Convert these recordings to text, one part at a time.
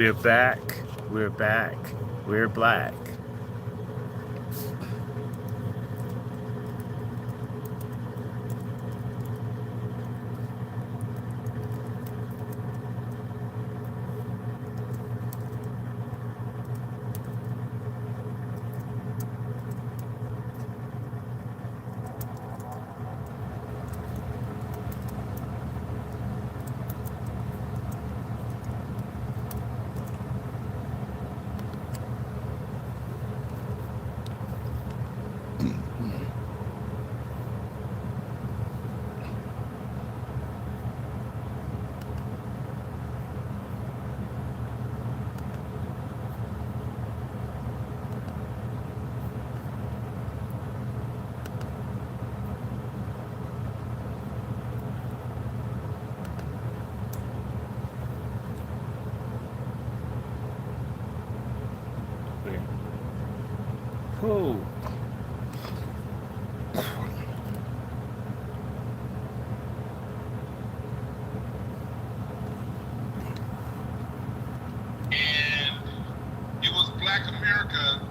We're back. We're back. We're black. Cool. And it was Black America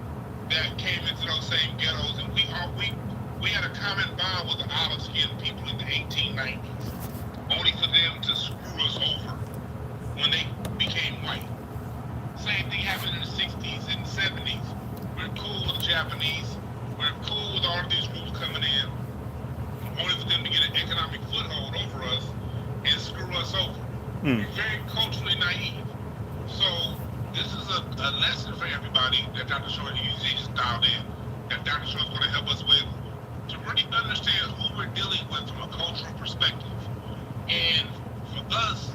that came into those same ghettos, and we had a common bond with the olive-skinned people in the 1890s, only for them to screw us over when they became white. Same thing happened in the 60s and the 70s. We're cool with the Japanese. We're cool with all of these groups coming in, only for them to get an economic foothold over us and screw us over. Mm. We're very culturally naive. So this is a lesson for everybody that Dr. Short, he just dialed in, that Dr. Short is going to help us with, to really understand who we're dealing with from a cultural perspective. And for us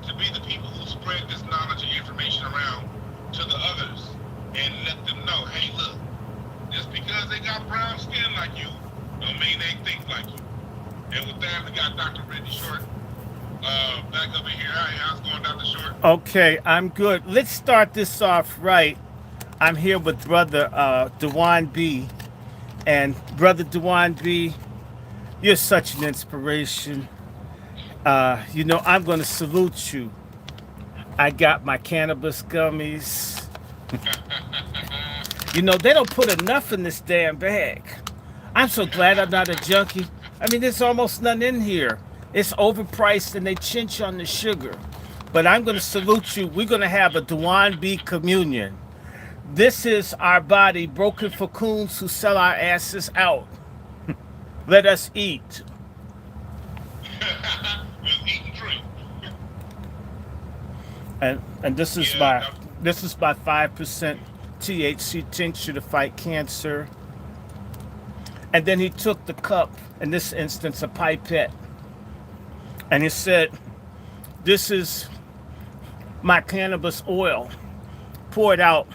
to be the people who spread this knowledge and information around to the others and let them know, hey, look, just because they got brown skin like you, don't mean they think like you. And with that, we got Dr. Randy Short back up in here. Hi, how's it going, Dr. Short? Okay, I'm good. Let's start this off right. I'm here with Brother Dewan B. And Brother Dewan B, you're such an inspiration. I'm going to salute you. I got my cannabis gummies. They don't put enough in this damn bag. I'm so glad I'm not a junkie. I mean, there's almost none in here. It's overpriced and they chinch on the sugar. But I'm going to salute you. We're going to have a Dewan B communion. This is our body broken for coons who sell our asses out. Let us eat. Just eat and drink. And this is Yeah, my 5% THC tincture to fight cancer. And then he took the cup, in this instance a pipette, and he said, "This is my cannabis oil. Pour it out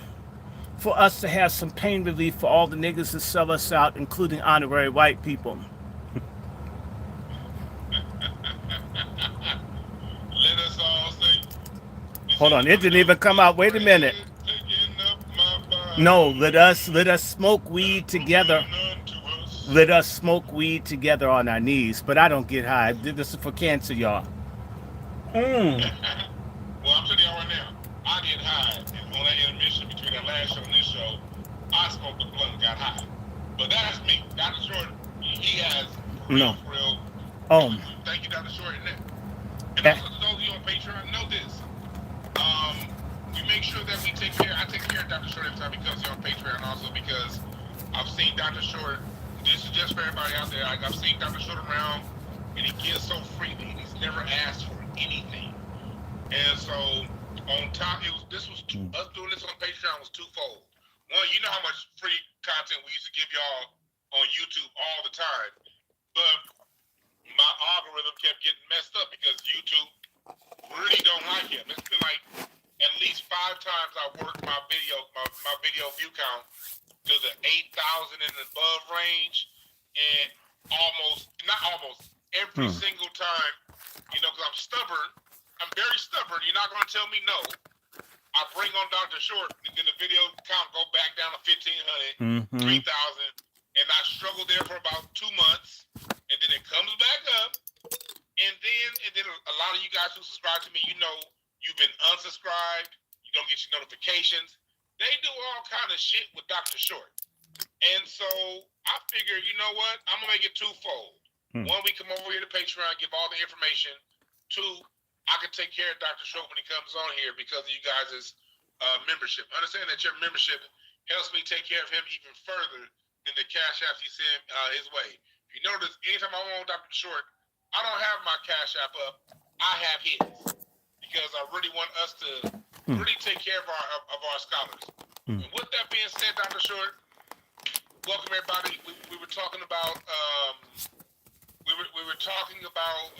for us to have some pain relief for all the niggas that sell us out, including honorary white people." let us all say, Hold on, it didn't even come out. Wait a minute. taking up my body, No, let us smoke weed together. unto us. Let us smoke weed together on our knees. But I don't get high. This is for cancer, y'all. Well, I'm telling y'all right now, I get high. And on that intermission between that last show and this show, I smoked the blunt and got high. But that's me. Dr. Short, he has No. real. Oh. Thank you, Dr. Short. And Eh. also to those of you on Patreon, know this. We make sure that we take care. I take care of Dr. Short every time he comes here on Patreon, also because I've seen Dr. Short. This is just for everybody out there. I've seen Dr. Short around, and he gives so freely. He's never asked for anything. And so on top, this was us doing this on Patreon was twofold. One, you know how much free content we used to give y'all on YouTube all the time, but my algorithm kept getting messed up because YouTube really don't like him. It's been like at least 5 times I worked my video view count to the 8,000 and above range, and every single time, because I'm stubborn. I'm very stubborn. You're not going to tell me no. I bring on Dr. Short, and then the video count go back down to 1,500, 3,000, and I struggle there for about 2 months, and then it comes back up, and then a lot of you guys who subscribe to me, you've been unsubscribed, You don't get your notifications. They do all kind of shit with Dr. Short. And so I figure, you know what? I'm gonna make it twofold. One, we come over here to Patreon, give all the information. Two, I can take care of Dr. Short when he comes on here because of you guys' membership. Understand that your membership helps me take care of him even further than the cash apps he send his way. If you notice, anytime I want Dr. Short, I don't have my cash app up. I have his because I really want us to really take care of our scholars. And with that being said, Dr. Short, welcome everybody. We were talking about we were talking about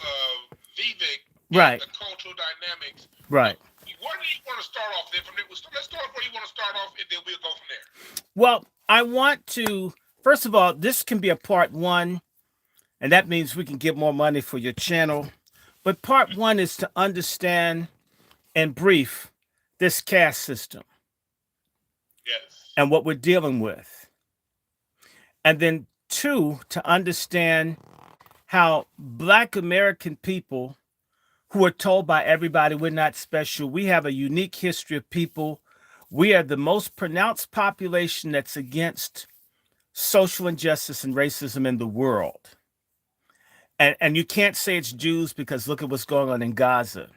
Vivek, right? The cultural dynamics, right? Where do you want to start off? Then let's start where you want to start off, and then we'll go from there. Well, I want to first of all, this can be a part one, and that means we can get more money for your channel. But part one is to understand in brief this caste system, yes, and what we're dealing with, and then two, to understand how Black American people who are told by everybody we're not special, we have a unique history of people. We are the most pronounced population that's against social injustice and racism in the world. And you can't say it's Jews because look at what's going on in Gaza.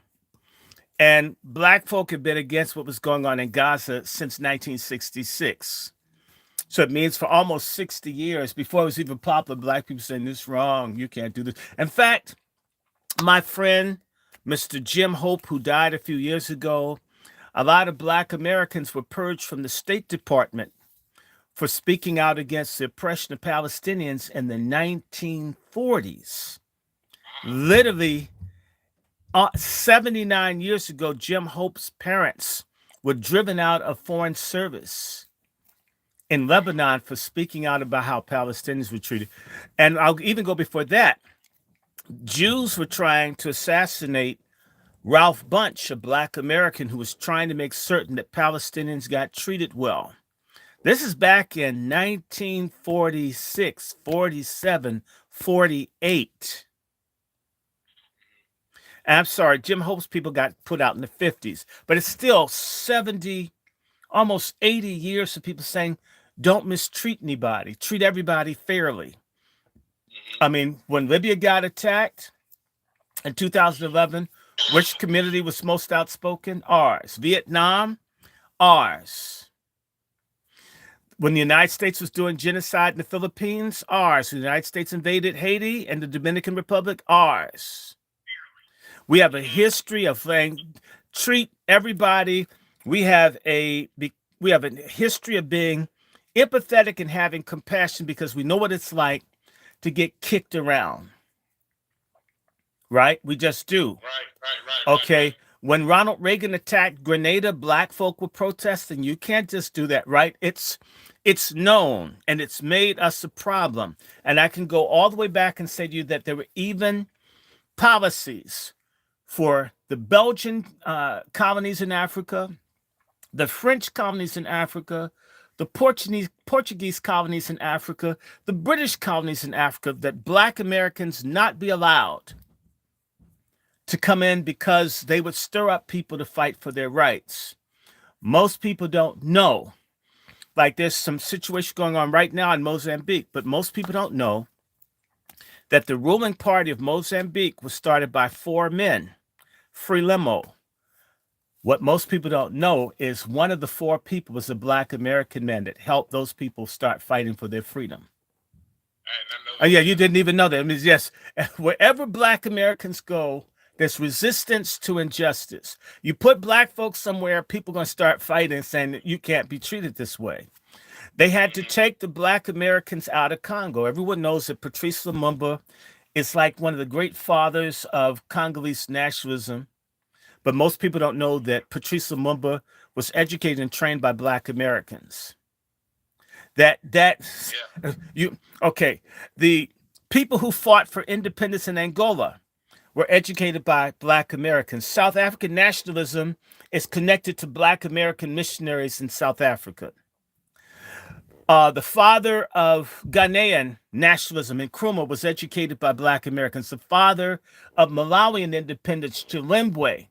And Black folk have been against what was going on in Gaza since 1966. So it means for almost 60 years, before it was even popular, Black people saying this wrong, you can't do this. In fact, my friend, Mr. Jim Hope, who died a few years ago, a lot of Black Americans were purged from the State Department for speaking out against the oppression of Palestinians in the 1940s. Literally, 79 years ago, Jim Hope's parents were driven out of foreign service in Lebanon for speaking out about how Palestinians were treated. And I'll even go before that. Jews were trying to assassinate Ralph Bunche, a Black American who was trying to make certain that Palestinians got treated well. This is back in 1946, 47, 48. And I'm sorry, Jim Hope's people got put out in the 50s, but it's still 70, almost 80 years of people saying, don't mistreat anybody, treat everybody fairly. I mean, when Libya got attacked in 2011, which community was most outspoken? Ours. Vietnam? Ours. When the United States was doing genocide in the Philippines? Ours. When the United States invaded Haiti and the Dominican Republic? Ours. We have a history of saying, treat everybody. We have a history of being empathetic and having compassion because we know what it's like to get kicked around. Right? We just do. Right. Okay. Right. When Ronald Reagan attacked Grenada, Black folk were protesting. You can't just do that, right? It's known, and it's made us a problem. And I can go all the way back and say to you that there were even policies for the Belgian colonies in Africa, the French colonies in Africa, the Portuguese colonies in Africa, the British colonies in Africa, that Black Americans not be allowed to come in because they would stir up people to fight for their rights. Most people don't know. Like there's some situation going on right now in Mozambique, but most people don't know that the ruling party of Mozambique was started by 4 men, Frelimo. What most people don't know is one of the 4 people was a Black American man that helped those people start fighting for their freedom. Oh, yeah, you didn't even know that. I mean, yes, wherever Black Americans go, there's resistance to injustice. You put Black folks somewhere, people are going to start fighting, saying that you can't be treated this way. They had to take the Black Americans out of Congo. Everyone knows that Patrice Lumumba is like one of the great fathers of Congolese nationalism. But most people don't know that Patrice Lumumba was educated and trained by Black Americans. The people who fought for independence in Angola were educated by Black Americans. South African nationalism is connected to Black American missionaries in South Africa. The father of Ghanaian nationalism, Nkrumah, was educated by Black Americans. The father of Malawian independence, Chilembwe,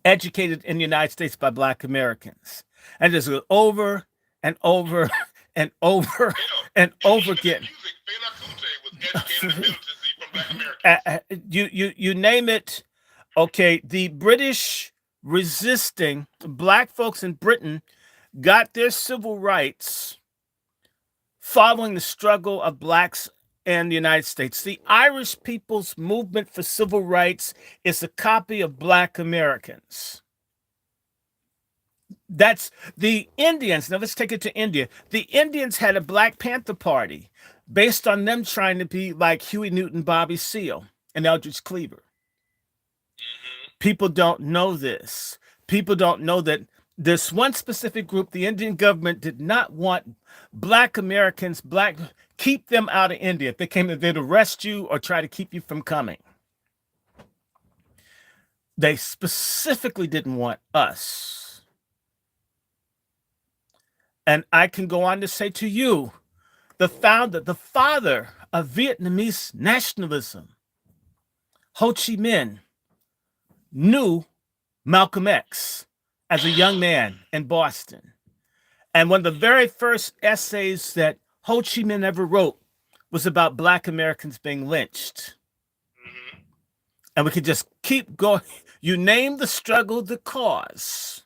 educated in the United States by Black Americans. And just go over and over and over Hell, and over even in again. music, Fela Kuti was educated and militancy from Black Americans. You name it. Okay, the British resisting Black folks in Britain got their civil rights following the struggle of Blacks in the United States. The Irish people's movement for civil rights is a copy of Black Americans. That's the Indians. Now let's take it to India. The Indians had a Black Panther Party based on them trying to be like Huey Newton, Bobby Seale, and Eldridge Cleaver. People don't know this. People don't know that this one specific group, the Indian government, did not want Black Americans, keep them out of India. If they came, they'd arrest you or try to keep you from coming. They specifically didn't want us. And I can go on to say to you, the father of Vietnamese nationalism, Ho Chi Minh, knew Malcolm X as a young man in Boston. And one of the very first essays that Ho Chi Minh ever wrote was about Black Americans being lynched. And we could just keep going. You name the struggle, the cause,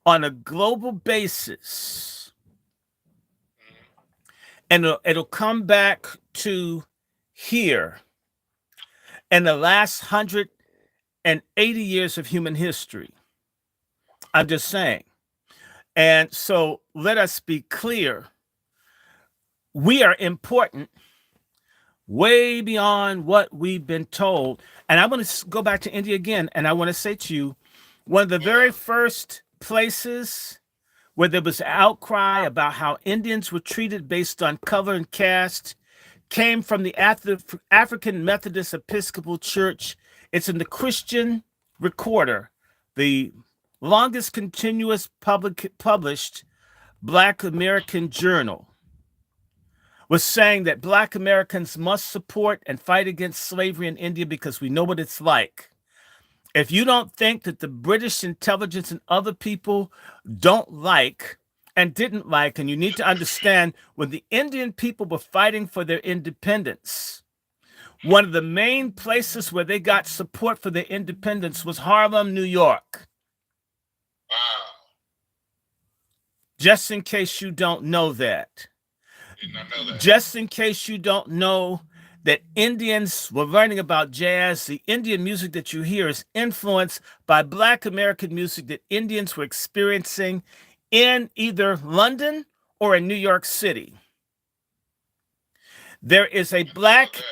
on a global basis. And it'll come back to here in the last 180 years of human history. I'm just saying. And so let us be clear. We are important way beyond what we've been told. And I want to go back to India again. And I want to say to you, one of the very first places where there was outcry about how Indians were treated based on color and caste came from the African Methodist Episcopal Church. It's in the Christian Recorder, the longest continuous published Black American journal, was saying that Black Americans must support and fight against slavery in India because we know what it's like. If you don't think that the British intelligence and other people don't like and didn't like, and you need to understand when the Indian people were fighting for their independence, one of the main places where they got support for their independence was Harlem, New York. Wow. Just in case you don't know that. Did not know that. Just in case you don't know that Indians were learning about jazz, the Indian music that you hear is influenced by Black American music that Indians were experiencing in either London or in New York City. There is a Black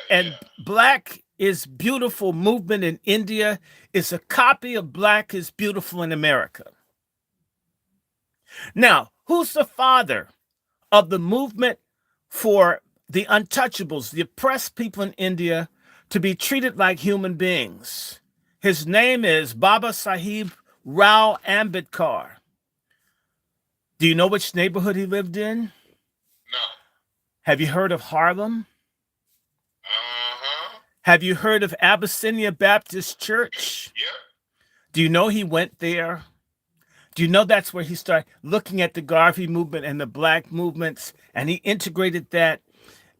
is Beautiful movement in India. It's a copy of Black is Beautiful in America. Now, who's the father of the movement for the untouchables, the oppressed people in India, to be treated like human beings? His name is Baba Sahib Rao Ambedkar. Do you know which neighborhood he lived in? No. Have you heard of Harlem? Uh-huh. Have you heard of Abyssinia Baptist Church? Yep. Do you know he went there? Do you know that's where he started looking at the Garvey movement and the Black movements, and he integrated that?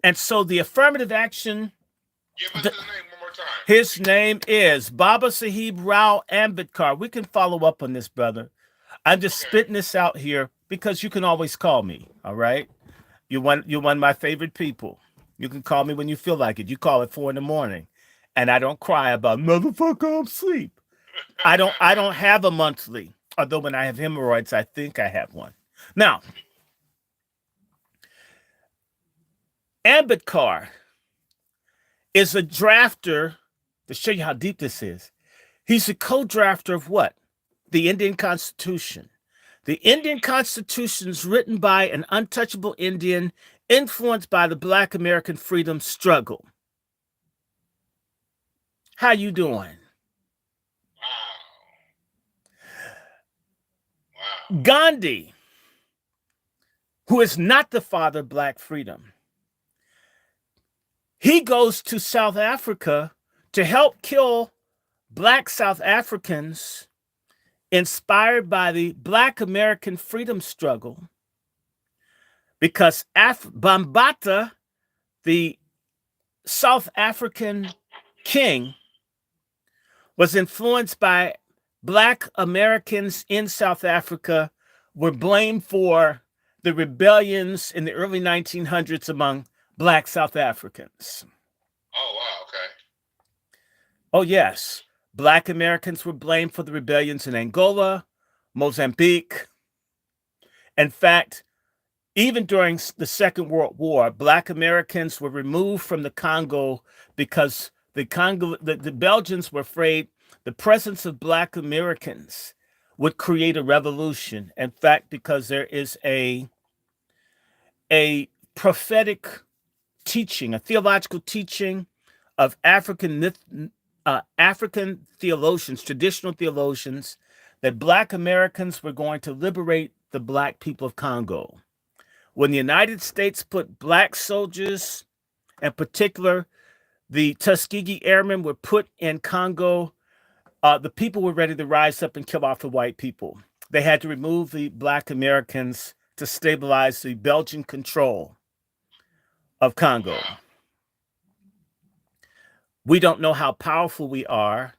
And so the affirmative action, Give us his name one more time. his name is Baba Sahib Rao Ambedkar. We can follow up on this, brother. I'm just spitting this out here because you can always call me, all right? You're one of my favorite people. You can call me when you feel like it. You call at 4 a.m, and I don't cry about motherfucker, I'm asleep. I don't have a monthly. Although when I have hemorrhoids, I think I have one. Now, Ambedkar is a drafter, to show you how deep this is. He's a co-drafter of what? The Indian Constitution. The Indian Constitution is written by an untouchable Indian influenced by the Black American freedom struggle. How you doing? Wow. Gandhi, who is not the father of Black freedom, he goes to South Africa to help kill Black South Africans inspired by the Black American freedom struggle, because Bambata, the South African king, was influenced by Black Americans in South Africa, were blamed for the rebellions in the early 1900s among Black South Africans. Oh, wow. Okay. Oh, yes. Black Americans were blamed for the rebellions in Angola, Mozambique. In fact, even during the Second World War, Black Americans were removed from the Congo because the Belgians were afraid the presence of Black Americans would create a revolution. In fact, because there is a prophetic teaching, a theological teaching of African theologians, traditional theologians, that Black Americans were going to liberate the Black people of Congo. When the United States put Black soldiers, in particular the Tuskegee Airmen, were put in Congo, the people were ready to rise up and kill off the white people. They had to remove the Black Americans to stabilize the Belgian control of Congo. Wow. We don't know how powerful we are.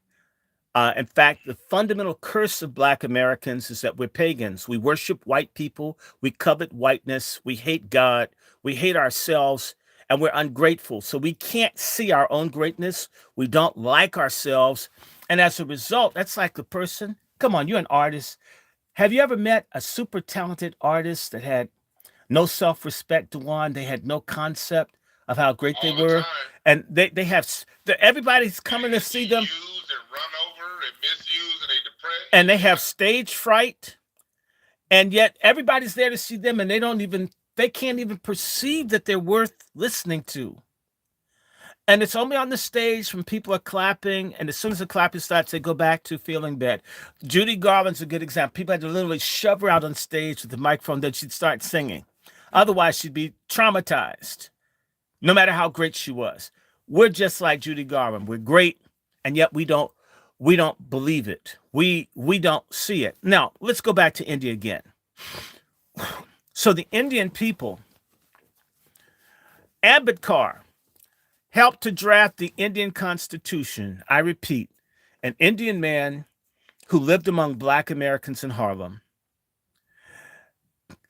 In fact, the fundamental curse of Black Americans is that we're pagans. We worship white people. We covet whiteness. We hate God. We hate ourselves. And we're ungrateful. So we can't see our own greatness. We don't like ourselves. And as a result, that's like the person, come on, you're an artist. Have you ever met a super talented artist that had no self-respect to one? They had no concept of how great they All the were. time. And they have, everybody's coming to see them. Used and run over and misused and they depressed. And they have stage fright, and yet everybody's there to see them, and they can't even perceive that they're worth listening to. And it's only on the stage when people are clapping, and as soon as the clapping starts, they go back to feeling bad. Judy Garland's a good example. People had to literally shove her out on stage with the microphone, then she'd start singing. Otherwise, she'd be traumatized, no matter how great she was. We're just like Judy Garland. We're great, and yet we don't believe it. We don't see it. Now, let's go back to India again. So the Indian people, Ambedkar helped to draft the Indian Constitution. I repeat, an Indian man who lived among Black Americans in Harlem,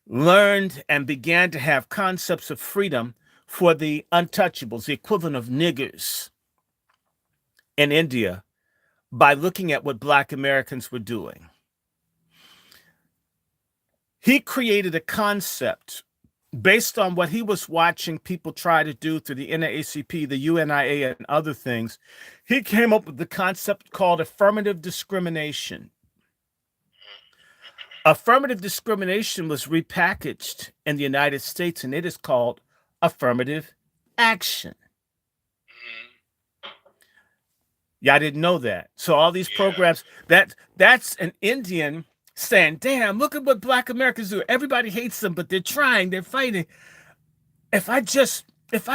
learned and began to have concepts of freedom for the untouchables, the equivalent of niggers in India, by looking at what Black Americans were doing. He created a concept based on what he was watching people try to do through the NAACP, the UNIA, and other things. He came up with the concept called affirmative discrimination. Affirmative discrimination was repackaged in the United States, and it is called affirmative action. Y'all didn't know that. So all these programs, that's an Indian saying, damn, look at what Black Americans do. Everybody hates them, but they're trying, they're fighting. If I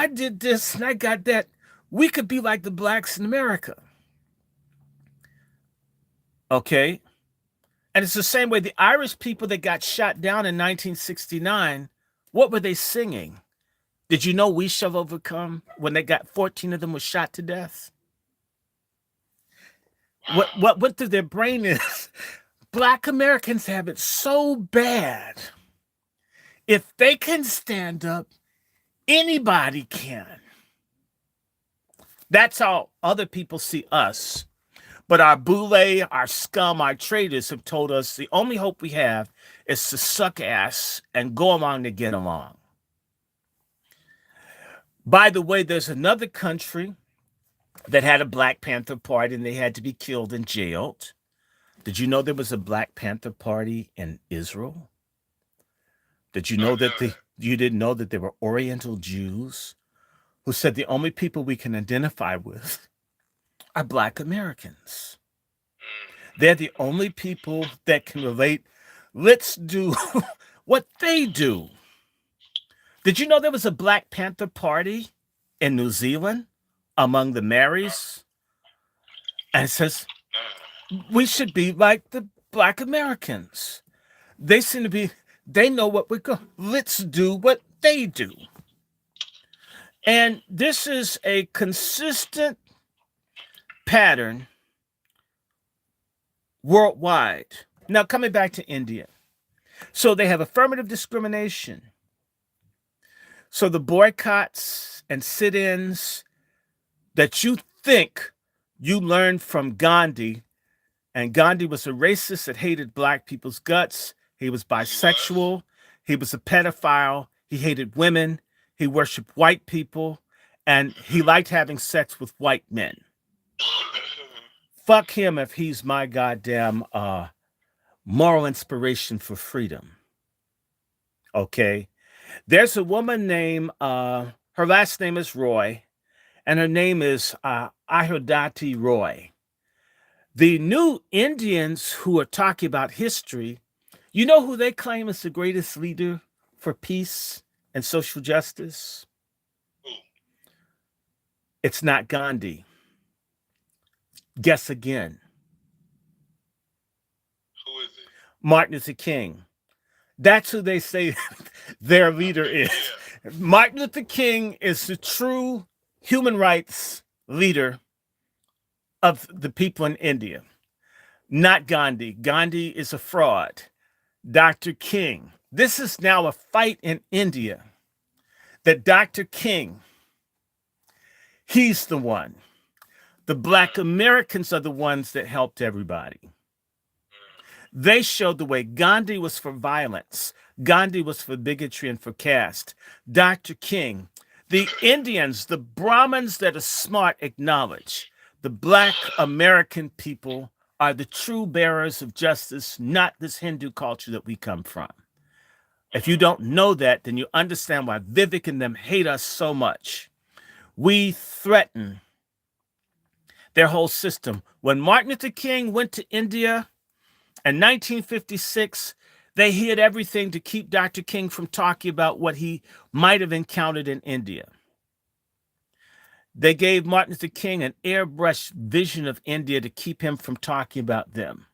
did this and I got that, we could be like the Blacks in America. Okay? And it's the same way the Irish people that got shot down in 1969, what were they singing? Did you know We Shall Overcome when they got 14 of them was shot to death? What went through their brain is Black Americans have it so bad. If they can stand up, anybody can. That's how other people see us. But our boule, our scum, our traitors have told us the only hope we have is to suck ass and go along to get along. By the way, there's another country that had a Black Panther Party and they had to be killed and jailed. Did you know there was a Black Panther Party in Israel? Did you know that you didn't know that there were Oriental Jews who said the only people we can identify with are Black Americans? They're the only people that can relate. Let's do what they do. Did you know there was a Black Panther Party in New Zealand among the Maoris? And it says, we should be like the Black Americans. They seem to be, they know what we're going, let's do what they do. And this is a consistent pattern worldwide. Now, coming back to India. So they have affirmative discrimination. So the boycotts and sit-ins that you think you learned from Gandhi, and Gandhi was a racist that hated black people's guts. He was bisexual. He was a pedophile. He hated women. He worshiped white people. And he liked having sex with white men. Fuck him if he's my goddamn moral inspiration for freedom. Okay? There's a woman named, her last name is Roy, and her name is Ayodhya Roy. The new Indians who are talking about history, you know who they claim is the greatest leader for peace and social justice? It's not Gandhi. Guess again. Who is it? Martin Luther King. That's who they say their leader is. Yeah. Martin Luther King is the true human rights leader of the people in India, not Gandhi. Gandhi is a fraud. Dr. King. This is now a fight in India that Dr. King, he's the one. The Black Americans are the ones that helped everybody. They showed the way. Gandhi was for violence. Gandhi was for bigotry and for caste. Dr. King, the Indians, the Brahmins that are smart acknowledge the Black American people are the true bearers of justice, not this Hindu culture that we come from. If you don't know that, then you understand why Vivek and them hate us so much. We threaten their whole system. When Martin Luther King went to India in 1956, they hid everything to keep Dr. King from talking about what he might have encountered in India. They gave Martin Luther King an airbrushed vision of India to keep him from talking about them.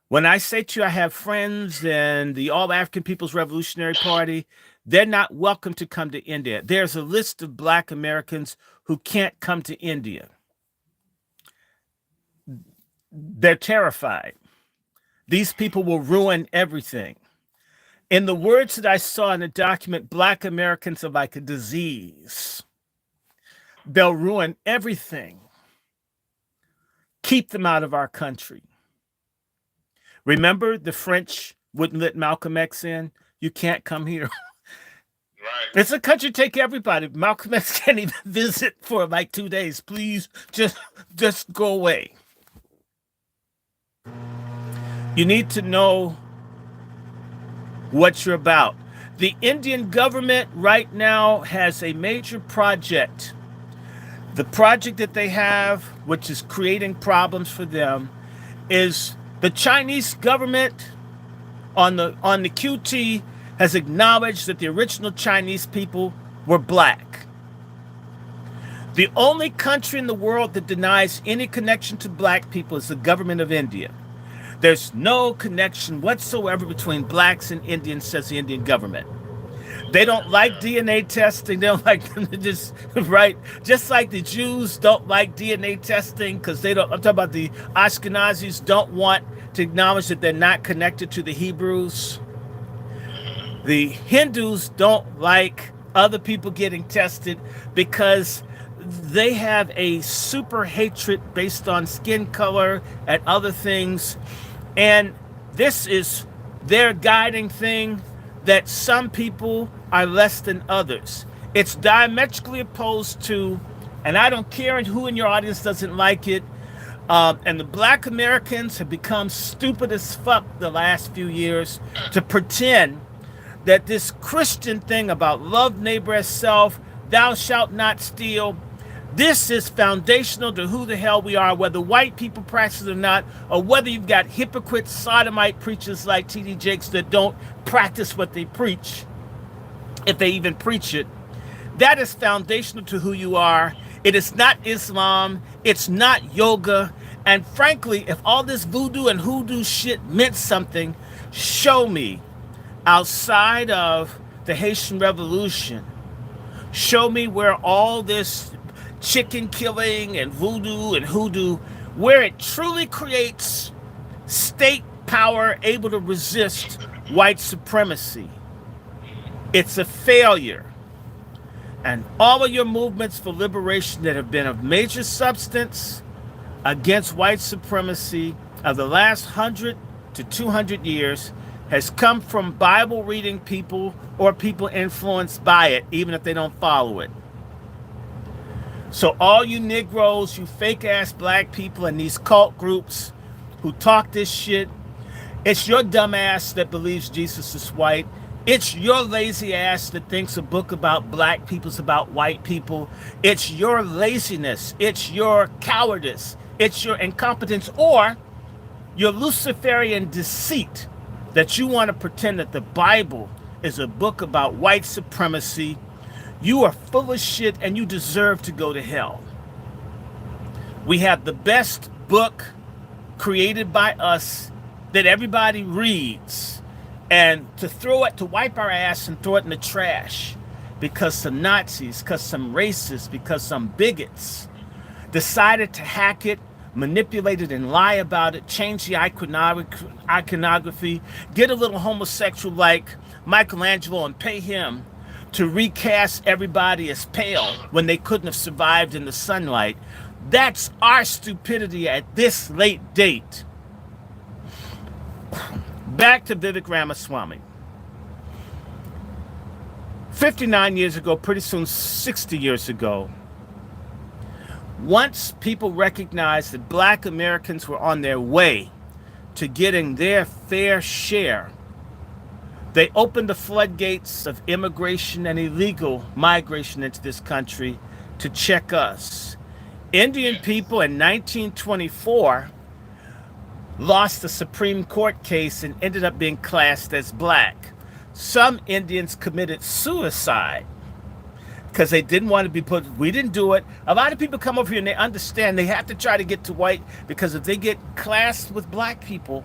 When I say to you, I have friends in the All African People's Revolutionary Party, they're not welcome to come to India. There's a list of Black Americans who can't come to India. They're terrified. These people will ruin everything. In the words that I saw in the document, Black Americans are like a disease. They'll ruin everything. Keep them out of our country. Remember, the French wouldn't let Malcolm X in? You can't come here. Right. It's a country, take everybody. Malcolm X can't even visit for like 2 days. Please, just go away. You need to know what you're about. The Indian government right now has a major project. The project that they have, which is creating problems for them, is the Chinese government on the QT has acknowledged that the original Chinese people were Black. The only country in the world that denies any connection to Black people is the government of India. There's no connection whatsoever between Blacks and Indians, says the Indian government. They don't like DNA testing. They don't like them to just, right? Just like the Jews don't like DNA testing because they don't, I'm talking about the Ashkenazis don't want to acknowledge that they're not connected to the Hebrews. The Hindus don't like other people getting tested because they have a super hatred based on skin color and other things. And this is their guiding thing, that some people are less than others. It's diametrically opposed to, and I don't care who in your audience doesn't like it, and the Black Americans have become stupid as fuck the last few years to pretend that this Christian thing about love neighbor as self, thou shalt not steal, this is foundational to who the hell we are, whether white people practice it or not, or whether you've got hypocrite sodomite preachers like T.D. Jakes that don't practice what they preach, if they even preach it. That is foundational to who you are. It is not Islam. It's not yoga. And frankly, if all this voodoo and hoodoo shit meant something, show me outside of the Haitian Revolution. Show me where all this chicken killing and voodoo and hoodoo, where it truly creates state power able to resist white supremacy. It's a failure. And all of your movements for liberation that have been of major substance against white supremacy of the last 100 to 200 years has come from Bible reading people or people influenced by it, even if they don't follow it. So all you Negroes, you fake ass black people and these cult groups who talk this shit, it's your dumb ass that believes Jesus is white. It's your lazy ass that thinks a book about black people's about white people. It's your laziness. It's your cowardice. It's your incompetence or your Luciferian deceit that you want to pretend that the Bible is a book about white supremacy. You are full of shit and you deserve to go to hell. We have the best book created by us that everybody reads, and to wipe our ass and throw it in the trash because some Nazis, because some racists, because some bigots decided to hack it, manipulate it and lie about it, change the iconography, get a little homosexual like Michelangelo and pay him to recast everybody as pale when they couldn't have survived in the sunlight. That's our stupidity at this late date. Back to Vivek Ramaswamy. 59 years ago, pretty soon 60 years ago, once people recognized that black Americans were on their way to getting their fair share, they opened the floodgates of immigration and illegal migration into this country to check us. Indian people in 1924 lost the Supreme Court case and ended up being classed as black. Some Indians committed suicide because they didn't want to be put. We didn't do it. A lot of people come over here and they understand they have to try to get to white because if they get classed with black people,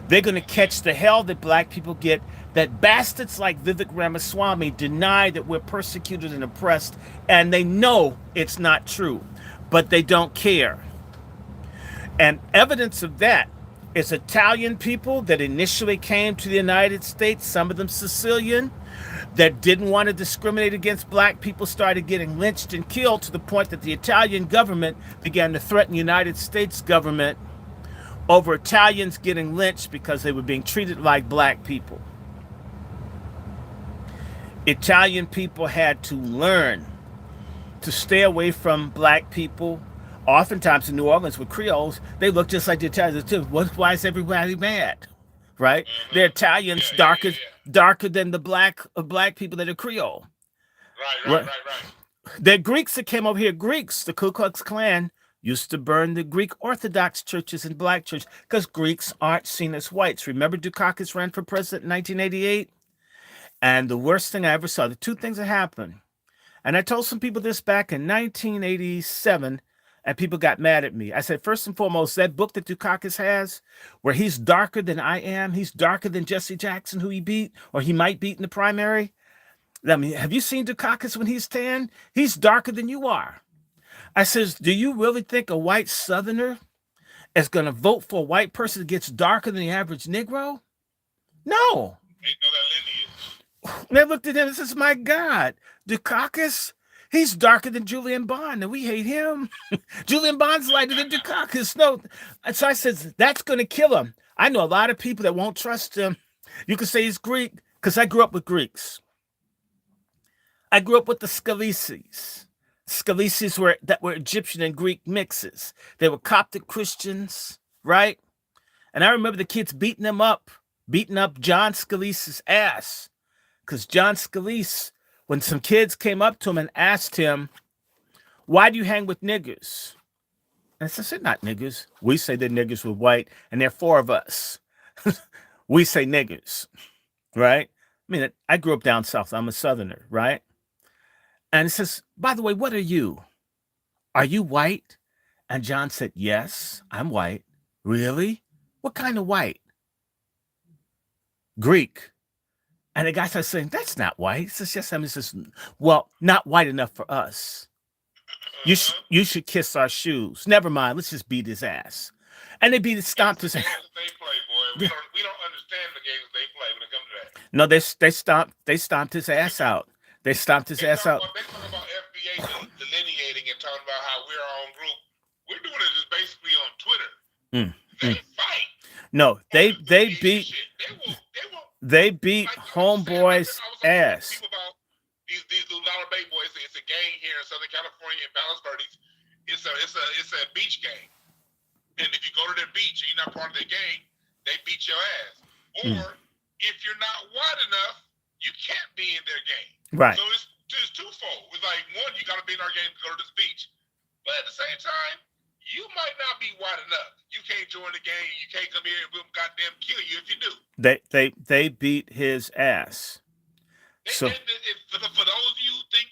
they're going to catch the hell that black people get, that bastards like Vivek Ramaswamy deny that we're persecuted and oppressed, and they know it's not true, but they don't care. And evidence of that is Italian people that initially came to the United States, some of them Sicilian, that didn't want to discriminate against black people, started getting lynched and killed to the point that the Italian government began to threaten the United States government over Italians getting lynched because they were being treated like black people. Italian people had to learn to stay away from black people. Oftentimes in New Orleans with Creoles, they look just like the Italians too. Why is everybody mad? Right? They're Italians darker than the black people that are Creole. Right. They're Greeks that came over here. Greeks, the Ku Klux Klan used to burn the Greek Orthodox churches and black churches because Greeks aren't seen as whites. Remember Dukakis ran for president in 1988? And the worst thing I ever saw, the two things that happened, and I told some people this back in 1987, and people got mad at me. I said, first and foremost, that book that Dukakis has, where he's darker than I am, he's darker than Jesse Jackson, who he beat, or he might beat in the primary. I mean, have you seen Dukakis when he's tan? He's darker than you are. I says, do you really think a white Southerner is going to vote for a white person that gets darker than the average Negro? No. Ain't know that lineage. They looked at him and says, my God, Dukakis, he's darker than Julian Bond, and we hate him. Julian Bond's lighter than Dukakis. No. And so I said, that's going to kill him. I know a lot of people that won't trust him. You could say he's Greek, because I grew up with Greeks. I grew up with the Scalises. Scalises were Egyptian and Greek mixes. They were Coptic Christians, right? And I remember the kids beating up John Scalise's ass. Because John Scalise, when some kids came up to him and asked him, why do you hang with niggers? And I said, they're not niggers. We say they're niggers with white, and there are four of us. We say niggers, right? I mean, I grew up down south. I'm a Southerner, right? And he says, by the way, what are you? Are you white? And John said, yes, I'm white. Really? What kind of white? Greek. And the guy started saying, that's not white. He says, yes, I mean, says, well, not white enough for us. You should kiss our shoes. Never mind. Let's just beat his ass. And they beat his, stomped his ass. Games they play, boy. We don't understand the games they play when it comes to that. No, they stomped his ass out. They stomped his ass out. They talk about FBA delineating and talking about how we're our own group. We're doing it just basically on Twitter. They fight. No, they beat They beat like, homeboy's ass. People about these Dollar Bay boys. It's a gang here in Southern California in Palos Verdes. It's a beach gang. And if you go to their beach and you're not part of their gang, they beat your ass. Or if you're not white enough, you can't be in their gang. Right. So it's twofold. It's like, one, you got to be in our gang to go to this beach. But at the same time, you might not be white enough. You can't join the gang. You can't come here and we'll goddamn kill you if you do. They beat his ass. For those of you who think,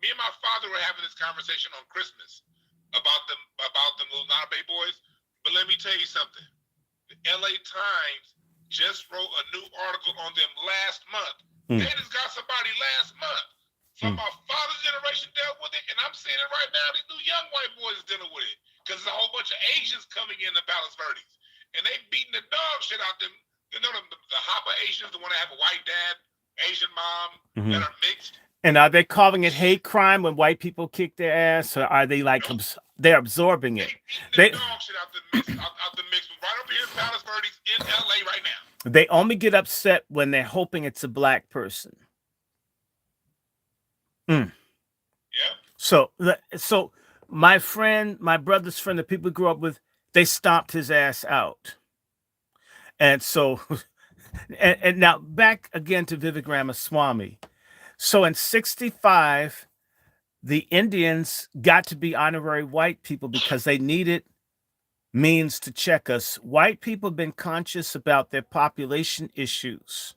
me and my father were having this conversation on Christmas about them little Nana Bay boys. But let me tell you something. The LA Times just wrote a new article on them last month. They just got somebody last month. So my father's generation dealt with it, and I'm seeing it right now. These new young white boys are dealing with it. Because there's a whole bunch of Asians coming in the Palos Verdes. And they beating the dog shit out them. You know, the Hopper Asians, the one that have a white dad, Asian mom, that are mixed. And are they calling it hate crime when white people kick their ass, or are they like they're absorbing it? They dog shit out the mix right up here in Palos Verdes in LA right now. They only get upset when they're hoping it's a black person. Yeah. So my friend, my brother's friend, the people we grew up with, they stomped his ass out. And so, and now back again to Vivek Ramaswamy. So in 1965, the Indians got to be honorary white people because they needed means to check us. White people have been conscious about their population issues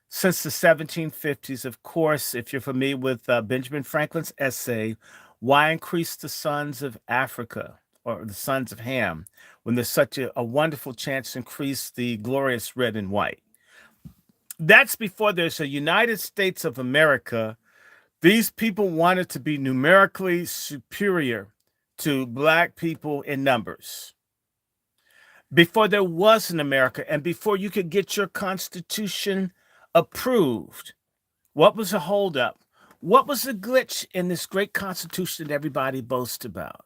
since the 1750s. Of course, if you're familiar with Benjamin Franklin's essay, Why Increase the Sons of Africa, or the Sons of Ham, when there's such a wonderful chance to increase the glorious red and white? That's before there's a United States of America. These people wanted to be numerically superior to black people in numbers. Before there was an America, and before you could get your Constitution approved, what was the holdup? What was the glitch in this great Constitution that everybody boasts about?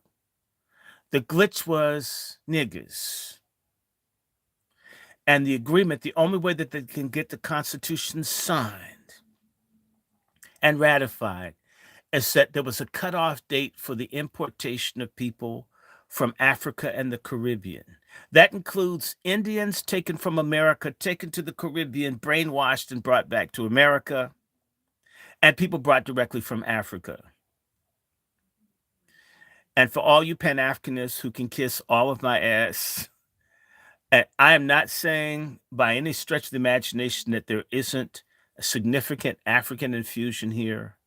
The glitch was niggers. And the agreement, the only way that they can get the Constitution signed and ratified is that there was a cutoff date for the importation of people from Africa and the Caribbean. That includes Indians taken from America, taken to the Caribbean, brainwashed and brought back to America, and people brought directly from Africa. And for all you Pan-Africanists who can kiss all of my ass, I am not saying by any stretch of the imagination that there isn't a significant African infusion here.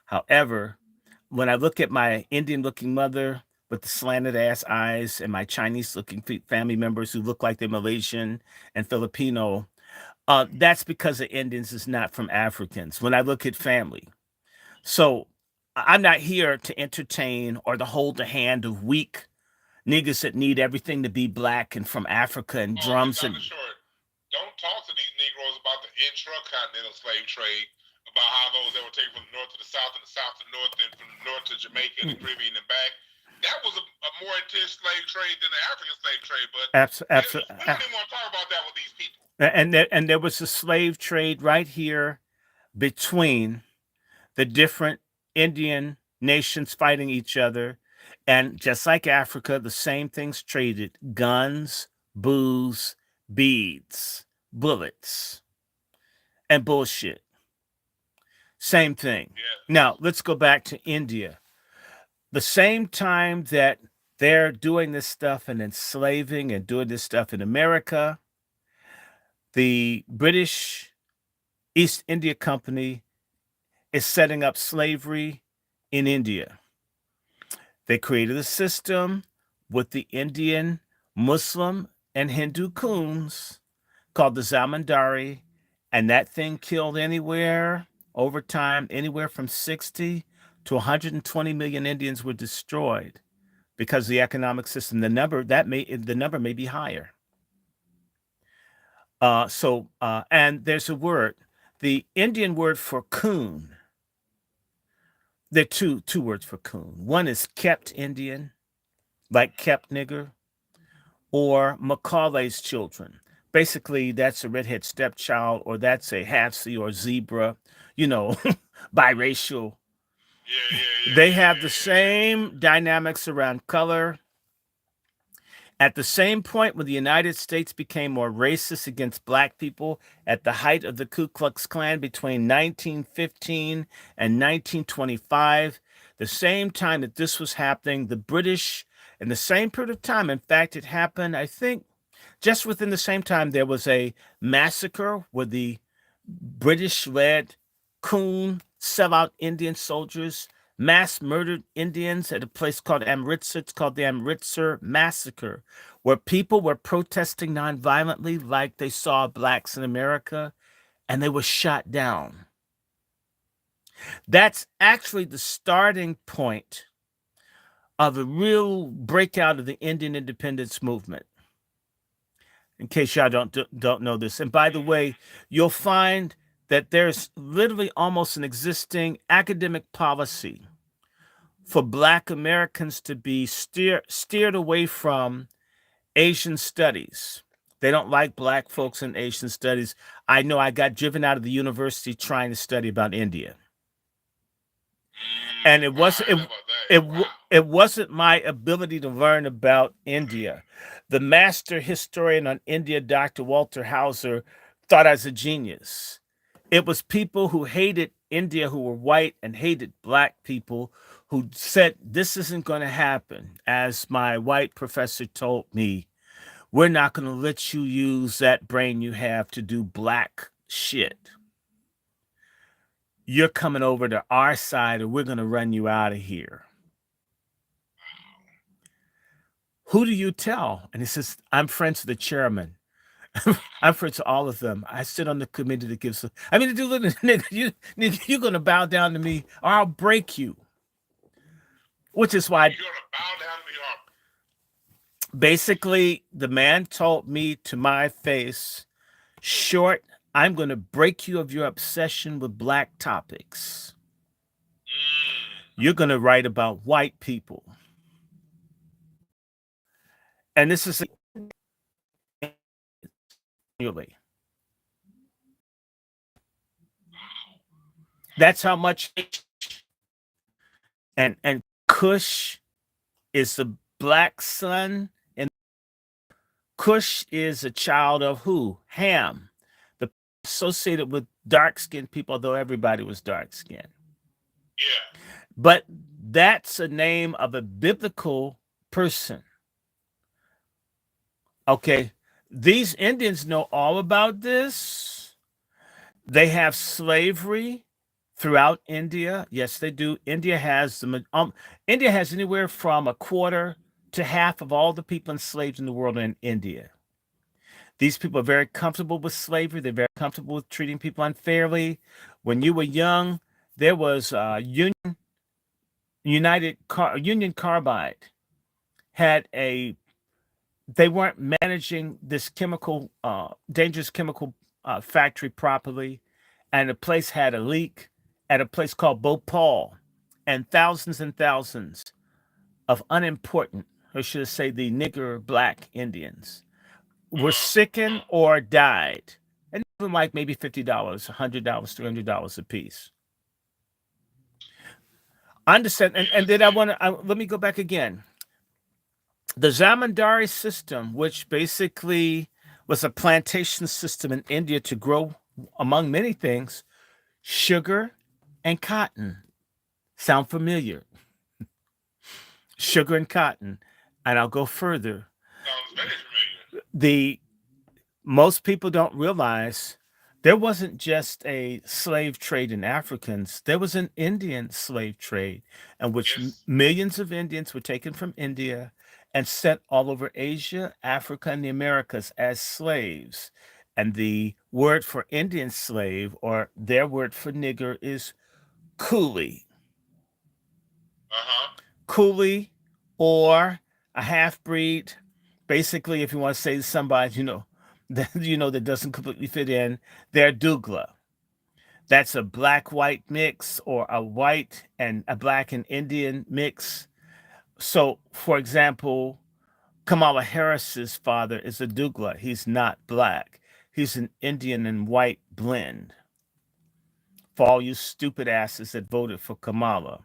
However, when I look at my Indian-looking mother with the slanted ass eyes and my Chinese-looking family members who look like they're Malaysian and Filipino, that's because the Indians is not from Africans. When I look at family. So I'm not here to entertain or to hold the hand of weak niggas that need everything to be black and from Africa and drums and. Short, don't talk to these Negroes about the intracontinental slave trade, about how those that were taken from the north to the south and the south to the north, and from the north to Jamaica and the Caribbean and back. That was a more intense slave trade than the African slave trade. But absolutely, we don't even want to talk about that with these people. And there was a slave trade right here between the different Indian nations fighting each other. And just like Africa, the same things traded: guns, booze, beads, bullets, and bullshit. Same thing. Yeah. Now, let's go back to India. The same time that they're doing this stuff and enslaving and doing this stuff in America, the British East India Company is setting up slavery in India. They created a system with the Indian, Muslim, and Hindu coons called the Zamindari, and that thing killed anywhere over time, anywhere from 60 to 120 million Indians were destroyed because of the economic system. The number may be higher. And there's a word, the Indian word for coon. There are two words for coon. One is kept Indian, like kept nigger, or Macaulay's children. Basically, that's a redhead stepchild, or that's a halfsy or zebra, you know, biracial. Yeah, yeah, yeah, They yeah, have the yeah, yeah, yeah. same dynamics around color. At the same point when the United States became more racist against black people at the height of the Ku Klux Klan between 1915 and 1925, the same time that this was happening, the British, in the same period of time, in fact, it happened, I think, just within the same time, there was a massacre where the British led Coon sellout Indian soldiers mass murdered Indians at a place called Amritsar. It's called the Amritsar Massacre, where people were protesting nonviolently like they saw blacks in America, and they were shot down. That's actually the starting point of a real breakout of the Indian independence movement. In case y'all don't know this, and by the way, you'll find that there's literally almost an existing academic policy for Black Americans to be steered away from Asian studies. They don't like Black folks in Asian studies. I know I got driven out of the university trying to study about India, and it Wow, wasn't I it, know about it that. w- Wow. it wasn't my ability to learn about India. The master historian on India, Dr. Walter Hauser, thought I was a genius. It was people who hated India, who were white and hated black people, who said this isn't going to happen. As my white professor told me, we're not going to let you use that brain you have to do black shit. You're coming over to our side or we're going to run you out of here. Who do you tell? And he says, I'm friends with the chairman. I'm friends with all of them. I sit on the committee that gives. I mean, dude, nigga, you're going to bow down to me or I'll break you. Which is why You're gonna bow down to your basically the man told me to my face, Short, I'm going to break you of your obsession with black topics. You're going to write about white people. And this is annually. That's how much. And Cush is the black son, and Cush is a child of who? Ham, the associated with dark skinned people, although everybody was dark skinned. yeah. But that's a name of a biblical person. Okay. These Indians know all about this. They have slavery throughout India. Yes, they do. India has anywhere from a quarter to half of all the people enslaved in the world in India. These people are very comfortable with slavery. They're very comfortable with treating people unfairly. When you were young, there was Union Carbide had a. They weren't managing this dangerous chemical factory properly, and the place had a leak at a place called Bhopal, and thousands of unimportant, or should I say, the nigger black Indians were sickened or died, and even like maybe $50, $100, $300 a piece. Understand? And then let me go back again. The zamindari system, which basically was a plantation system in India to grow, among many things, sugar and cotton. Sound familiar? Sugar and cotton. And I'll go further. Sounds very familiar. The Most people don't realize there wasn't just a slave trade in Africans, there was an Indian slave trade in which Yes. millions of Indians were taken from India and sent all over Asia, Africa, and the Americas as slaves. And the word for Indian slave, or their word for nigger, is coolie. Uh-huh. Coolie, or a half breed. Basically, if you want to say to somebody, that doesn't completely fit in, they're Dougla. That's a black white mix, or a white and a black and Indian mix. So, for example, Kamala Harris's father is a Dougla. He's not black. He's an Indian and white blend. For all you stupid asses that voted for Kamala.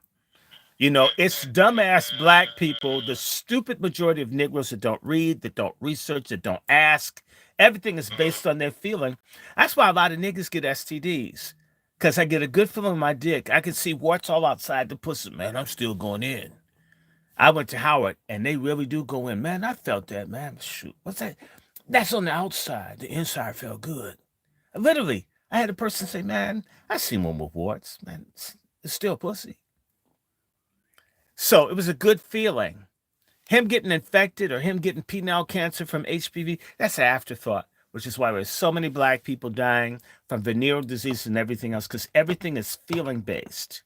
It's dumbass black people, the stupid majority of Negroes that don't read, that don't research, that don't ask. Everything is based on their feeling. That's why a lot of niggas get STDs. Because I get a good feeling in my dick. I can see warts all outside the pussy. Man, I'm still going in. I went to Howard, and they really do go in. Man, I felt that, man. Shoot, what's that? That's on the outside. The inside felt good. Literally, I had a person say, man, I seen one with warts. Man, it's still pussy. So it was a good feeling. Him getting infected or him getting penile cancer from HPV, that's an afterthought, which is why there's so many black people dying from venereal disease and everything else, because everything is feeling based.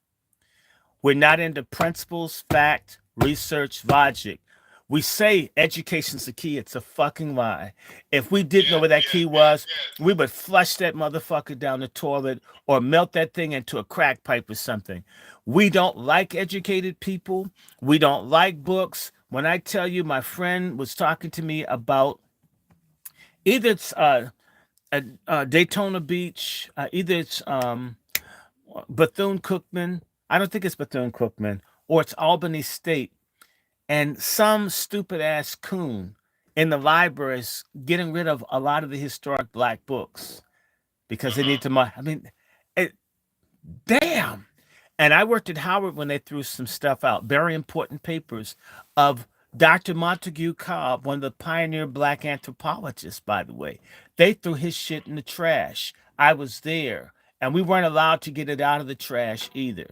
We're not into principles, fact, research, logic. We say education's the key. It's a fucking lie. If we didn't know Yes, what that yes, key yes, was, yes. we would flush that motherfucker down the toilet or melt that thing into a crack pipe or something. We don't like educated people. We don't like books. When I tell you, my friend was talking to me about either it's Daytona Beach, either it's Bethune-Cookman. I don't think it's Bethune-Cookman, or it's Albany State, and some stupid ass coon in the libraries getting rid of a lot of the historic black books because they Uh-huh. need to. I mean, it, damn. And I worked at Howard when they threw some stuff out, very important papers of Dr. Montague Cobb, one of the pioneer black anthropologists, by the way. They threw his shit in the trash. I was there, and we weren't allowed to get it out of the trash either.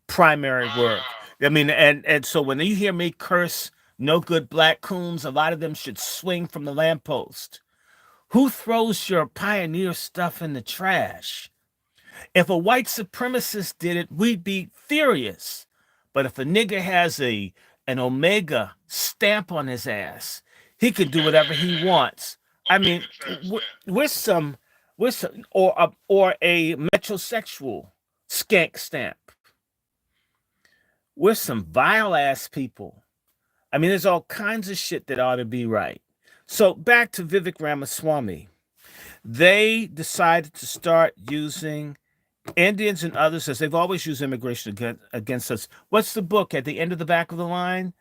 Primary work. Wow. I mean, and so when you hear me curse no good black coons, a lot of them should swing from the lamppost. Who throws your pioneer stuff in the trash? If a white supremacist did it, we'd be furious. But if a nigger has an Omega stamp on his ass, he can do whatever he wants. I mean, Omega trash we're, stamp. we're some, or a metrosexual skank stamp. We're some vile ass people. I mean, there's all kinds of shit that ought to be right. So back to Vivek Ramaswamy. They decided to start using Indians and others, as they've always used immigration against us. What's the book at the end of the back of the line?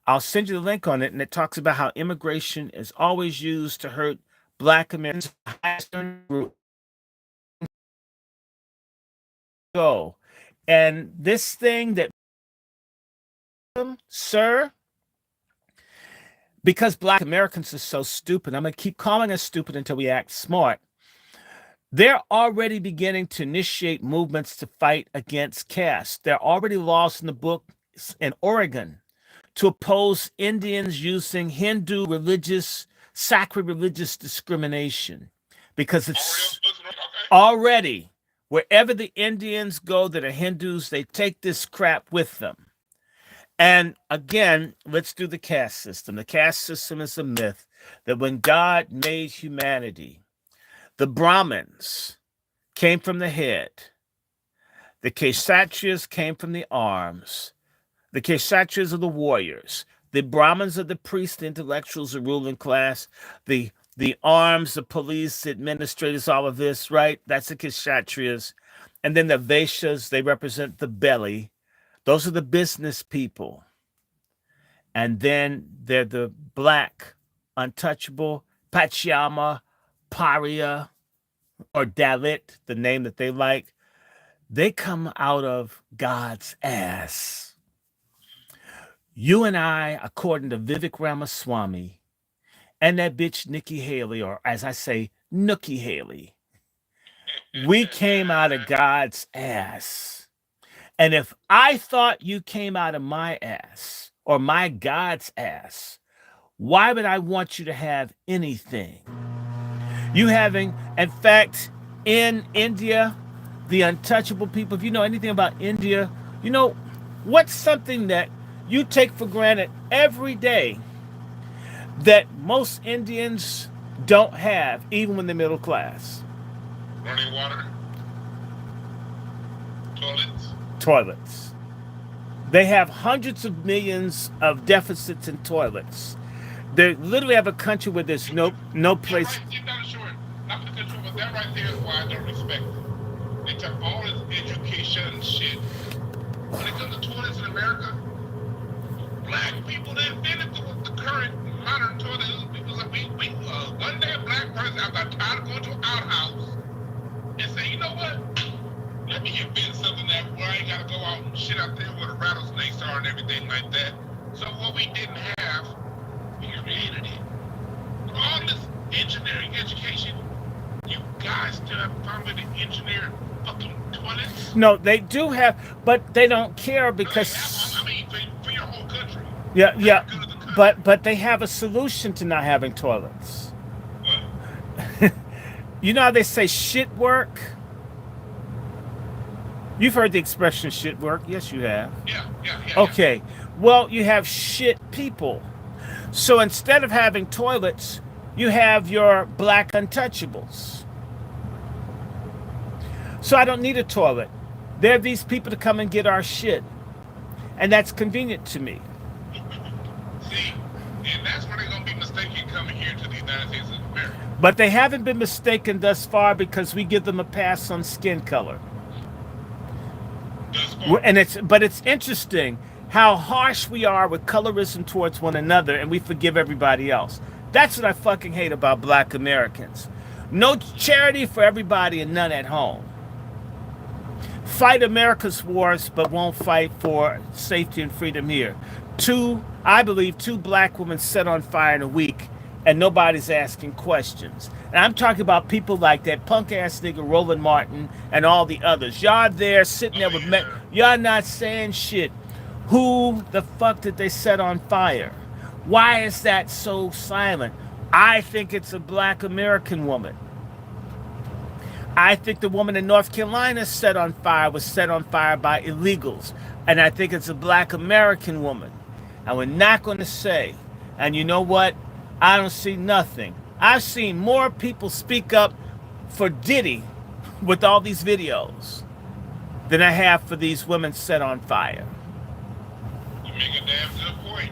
I'll send you the link on it, and it talks about how immigration is always used to hurt black Americans. Go. And this thing that, sir, because black Americans are so stupid, I'm going to keep calling us stupid until we act smart. They're already beginning to initiate movements to fight against caste. There are already laws in the books in Oregon to oppose Indians using Hindu religious, sacrilegious discrimination because it's Okay. already wherever the Indians go that are Hindus, they take this crap with them. And again, let's do the caste system. The caste system is a myth that when God made humanity, the Brahmins came from the head, the Kshatriyas came from the arms, the Kshatriyas are the warriors, the Brahmins are the priests, the intellectuals, the ruling class, the arms, the police, the administrators, all of this, right? That's the Kshatriyas. And then the Vaishyas, they represent the belly. Those are the business people. And then they're the black, untouchable, Pachyama, Paria, or Dalit, the name that they like. They come out of God's ass. You and I, according to Vivek Ramaswamy, and that bitch Nikki Haley, or as I say, Nookie Haley, we came out of God's ass. And if I thought you came out of my ass, or my God's ass. Why would I want you to have anything? You having, in fact, in India, the untouchable people, if you know anything about India, you know, what's something that you take for granted every day that most Indians don't have, even when they're middle class? Running water, toilets. Toilets. They have hundreds of millions of deficits in toilets. They literally have a country where there's no place. Right, get down short. Not for the control, but that right there is why I don't respect it. They took all this education shit. When it comes to toilets in America, black people that invented the current modern toilet. Because one day a black person, I got tired of going to an outhouse and say, you know what? Let me invent something that where I ain't gotta go out and shit out there where the rattlesnakes are and everything like that. So what we didn't have, we created it. All this engineering education, you guys still have found to engineer fucking toilets? No, they do have, but they don't care because. I mean, for your whole country. Yeah. But they have a solution to not having toilets. What? You know how they say shit work? You've heard the expression shit work. Yes, you have. Yeah. Okay. Well, you have shit people. So instead of having toilets, you have your black untouchables. So I don't need a toilet. There are these people to come and get our shit. And that's convenient to me. See, and that's where they're going to be mistaken coming here to the United States of America. But they haven't been mistaken thus far because we give them a pass on skin color. And it's interesting how harsh we are with colorism towards one another, and we forgive everybody else. That's what I fucking hate about black Americans. No charity for everybody and none at home. Fight America's wars, but won't fight for safety and freedom here. I believe two black women set on fire in a week, and nobody's asking questions. And I'm talking about people like that punk ass nigga Roland Martin and all the others. Y'all there sitting there with y'all not saying shit. Who the fuck did they set on fire? Why is that so silent? I think it's a black American woman. I think the woman in North Carolina was set on fire by illegals. And I think it's a black American woman. And we're not going to say, and you know what? I don't see nothing. I've seen more people speak up for Diddy with all these videos than I have for these women set on fire. You make a damn good point.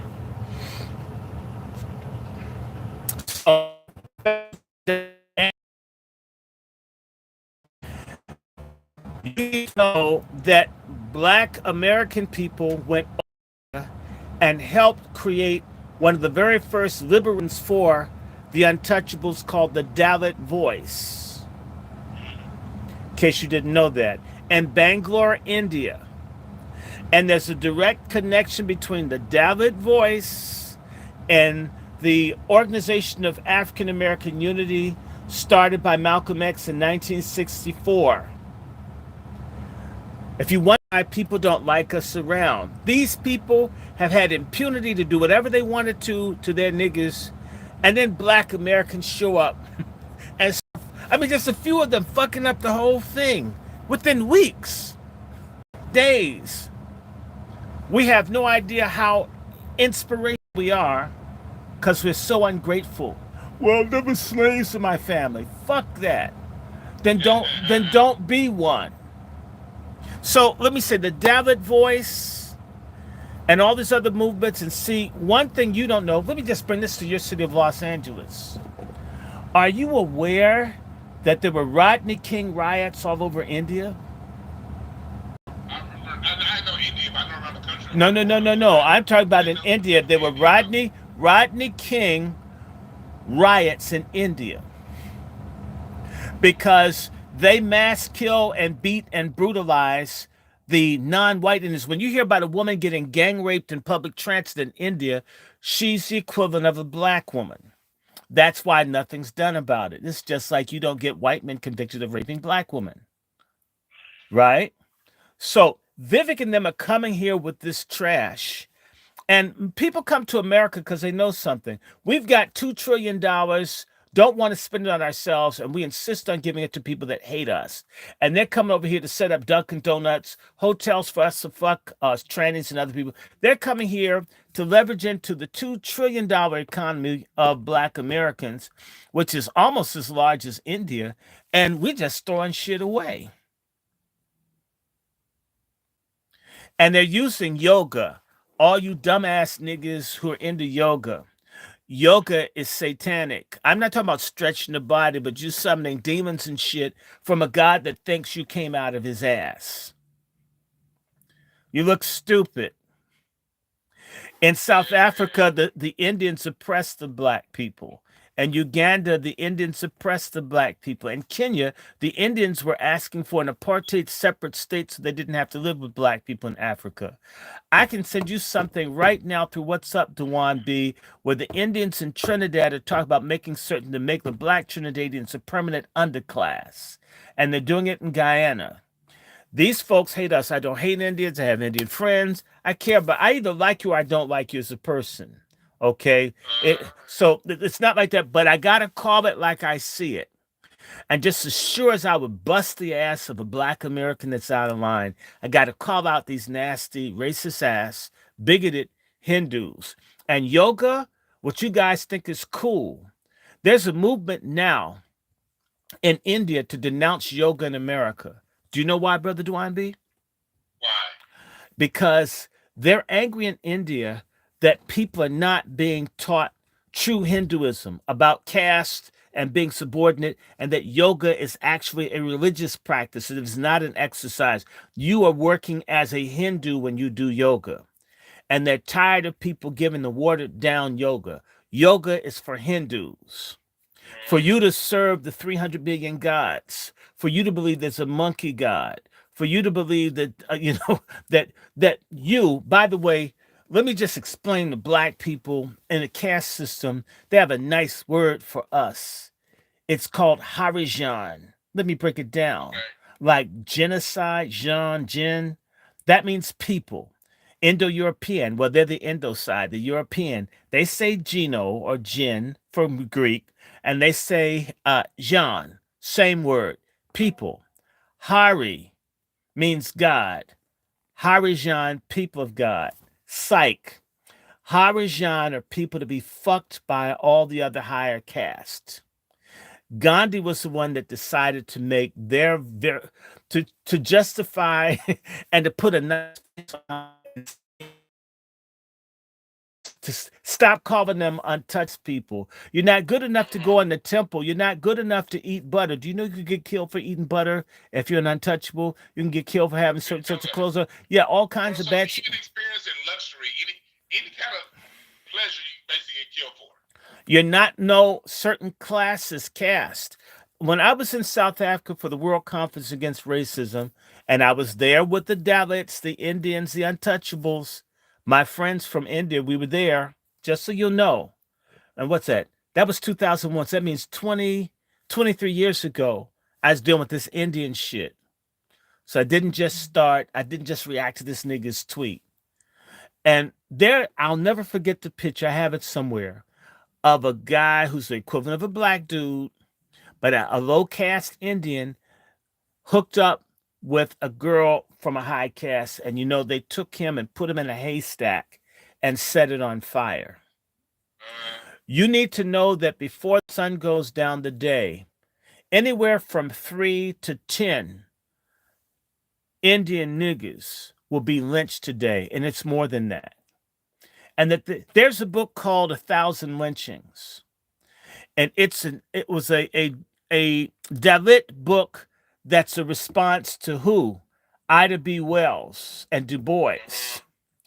You know that black American people went and helped create one of the very first liberals for the untouchables called the Dalit Voice. In case you didn't know that. And Bangalore, India. And there's a direct connection between the Dalit Voice and the Organization of African American Unity started by Malcolm X in 1964. If you wonder why people don't like us around, these people have had impunity to do whatever they wanted to their niggas, and then black Americans show up. And I mean, just a few of them fucking up the whole thing within weeks, days. We have no idea how inspirational we are because we're so ungrateful. Well, there were slaves in my family. Fuck that. Then don't be one. So let me say the Dalit Voice and all these other movements, and see, one thing you don't know, let me just bring this to your city of Los Angeles. Are you aware that there were Rodney King riots all over India? I know India, but I know around the country. No. I'm talking about in India. There were Rodney King riots in India because they mass kill and beat and brutalize the non-white Indians. When you hear about a woman getting gang raped in public transit in India, she's the equivalent of a black woman. That's why nothing's done about it. It's just like you don't get white men convicted of raping black women. Right? So Vivek and them are coming here with this trash. And people come to America because they know something. We've got $2 trillion, don't want to spend it on ourselves, and we insist on giving it to people that hate us. And they're coming over here to set up Dunkin' Donuts, hotels for us to fuck us, trannies and other people. They're coming here to leverage into the $2 trillion economy of Black Americans, which is almost as large as India, and we're just throwing shit away. And they're using yoga. All you dumbass niggas who are into yoga. Yoga is satanic. I'm not talking about stretching the body, but you summoning demons and shit from a god that thinks you came out of his ass. You look stupid. In South Africa, the Indians oppressed the black people. In Uganda, the Indians oppressed the black people. In Kenya, the Indians were asking for an apartheid separate state so they didn't have to live with black people in Africa. I can send you something right now through What's Up, Dewan B, where the Indians in Trinidad are talking about making certain to make the black Trinidadians a permanent underclass. And they're doing it in Guyana. These folks hate us. I don't hate Indians. I have Indian friends. I care, but I either like you or I don't like you as a person. Okay? So it's not like that, but I got to call it like I see it. And just as sure as I would bust the ass of a black American that's out of line, I got to call out these nasty, racist ass, bigoted Hindus. And yoga, what you guys think is cool. There's a movement now in India to denounce yoga in America. Do you know why, Brother Dwayne B? Why? Because they're angry in India that people are not being taught true Hinduism about caste and being subordinate, and that yoga is actually a religious practice. It is not an exercise. You are working as a Hindu when you do yoga. And they're tired of people giving the watered down yoga. Yoga is for Hindus. For you to serve the 300 billion gods, for you to believe there's a monkey god, for you to believe that, that you, by the way, let me just explain to black people in the caste system, they have a nice word for us. It's called Harijan. Let me break it down. Like genocide, Jin, that means people. Indo-European, well, they're the Indo side, the European. They say Gino or Jin from Greek, and they say Jan, same word, people. Hari means God. Harijan, people of God. Psych. Harijan are people to be fucked by all the other higher castes. Gandhi was the one that decided to make to justify and to put a nice to stop calling them untouched people. You're not good enough to go in the temple. You're not good enough to eat butter. Do you know you could get killed for eating butter if you're an untouchable? You can get killed for having certain sorts of clothes on. Yeah, all kinds of bad shit. Even experiencing luxury, any kind of pleasure, you basically get killed for. You're not no certain classes cast. When I was in South Africa for the World Conference Against Racism, and I was there with the Dalits, the Indians, the Untouchables, my friends from India, we were there, just so you'll know. And what's that? That was 2001. So that means 23 years ago, I was dealing with this Indian shit. So I didn't just react to this nigga's tweet. And there, I'll never forget the picture, I have it somewhere, of a guy who's the equivalent of a black dude, but a low caste Indian hooked up with a girl from a high caste. And they took him and put him in a haystack and set it on fire. You need to know that before the sun goes down the day, anywhere from 3 to 10 Indian niggas will be lynched today. And it's more than that. And that there's a book called 1,000 Lynchings. And it was a Dalit book that's a response to who? Ida B. Wells and Du Bois,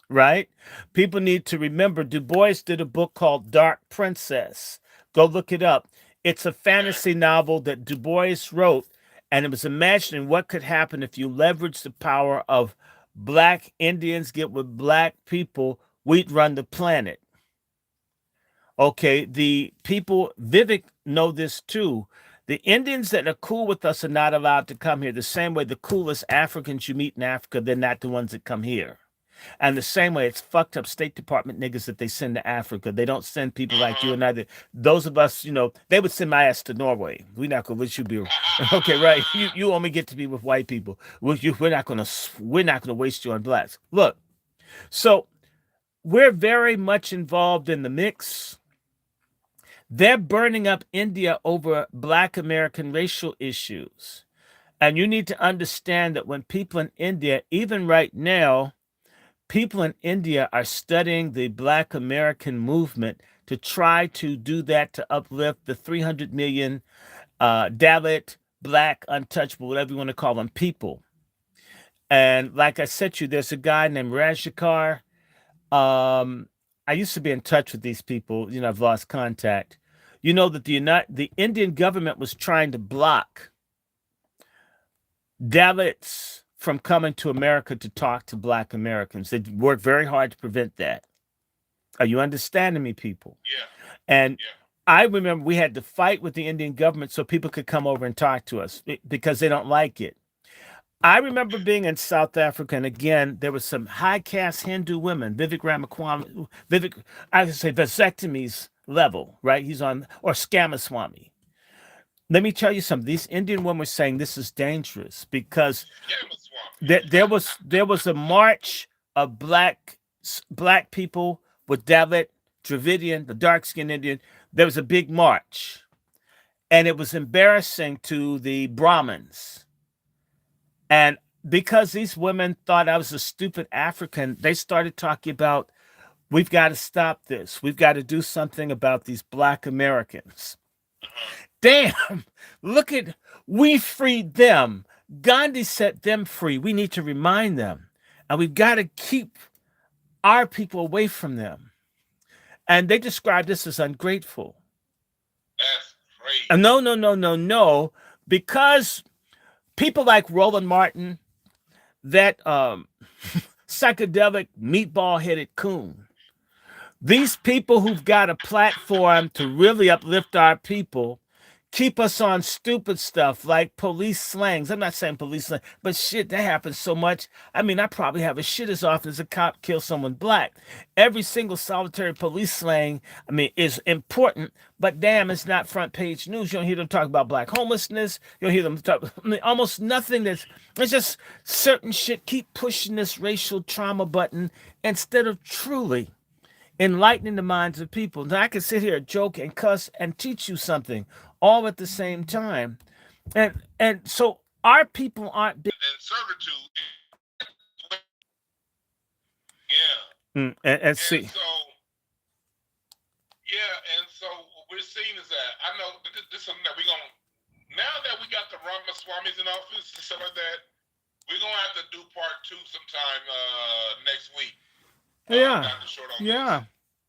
right? People need to remember Du Bois did a book called Dark Princess. Go look it up. It's a fantasy novel that Du Bois wrote, and it was imagining what could happen if you leverage the power of black Indians get with black people, we'd run the planet. Okay, the people, Vivek know this too. The Indians that are cool with us are not allowed to come here. The same way the coolest Africans you meet in Africa, they're not the ones that come here. And the same way, it's fucked up State Department niggas that they send to Africa. They don't send people like you and I. Those of us, they would send my ass to Norway. We're not gonna let you be okay, right? You only get to be with white people. We're not gonna waste you on blacks. Look, so we're very much involved in the mix. They're burning up India over Black American racial issues. And you need to understand that when people in India, even right now, people in India are studying the Black American movement to try to do that to uplift the 300 million Dalit, Black, untouchable, whatever you want to call them, people. And like I said to you, there's a guy named Rajshekar. I used to be in touch with these people. I've lost contact. You know that the Indian government was trying to block Dalits from coming to America to talk to Black Americans. They worked very hard to prevent that. Are you understanding me, people? Yeah. And Yeah. I remember we had to fight with the Indian government so people could come over and talk to us because they don't like it. I remember being in South Africa, and again, there was some high caste Hindu women, I would say vasectomies level, right? He's on, or Scamaswamy. Let me tell you something. These Indian women were saying this is dangerous because there was a march of black people with Dalit, Dravidian, the dark skinned Indian. There was a big march, and it was embarrassing to the Brahmins. And because these women thought I was a stupid African, they started talking about, we've got to stop this. We've got to do something about these Black Americans. Damn, we freed them. Gandhi set them free. We need to remind them. And we've got to keep our people away from them. And they described this as ungrateful. That's crazy. No. Because people like Roland Martin, that psychedelic meatball-headed coon, these people who've got a platform to really uplift our people, keep us on stupid stuff like police slangs. I'm not saying police slang, but shit, that happens so much. I mean, I probably have a shit as often as a cop kills someone black. Every single solitary police slang, is important, but damn, it's not front page news. You don't hear them talk about black homelessness. You don't hear them talk, almost nothing. It's just certain shit. Keep pushing this racial trauma button instead of truly enlightening the minds of people. Now, I can sit here, joke and cuss and teach you something all at the same time. And so our people aren't big. And servitude. Yeah. And see. And so what we're seeing is that, I know this is something that now that we got the Ramaswamies in office and stuff like that, we're going to have to do part 2 sometime next week. Yeah. Yeah.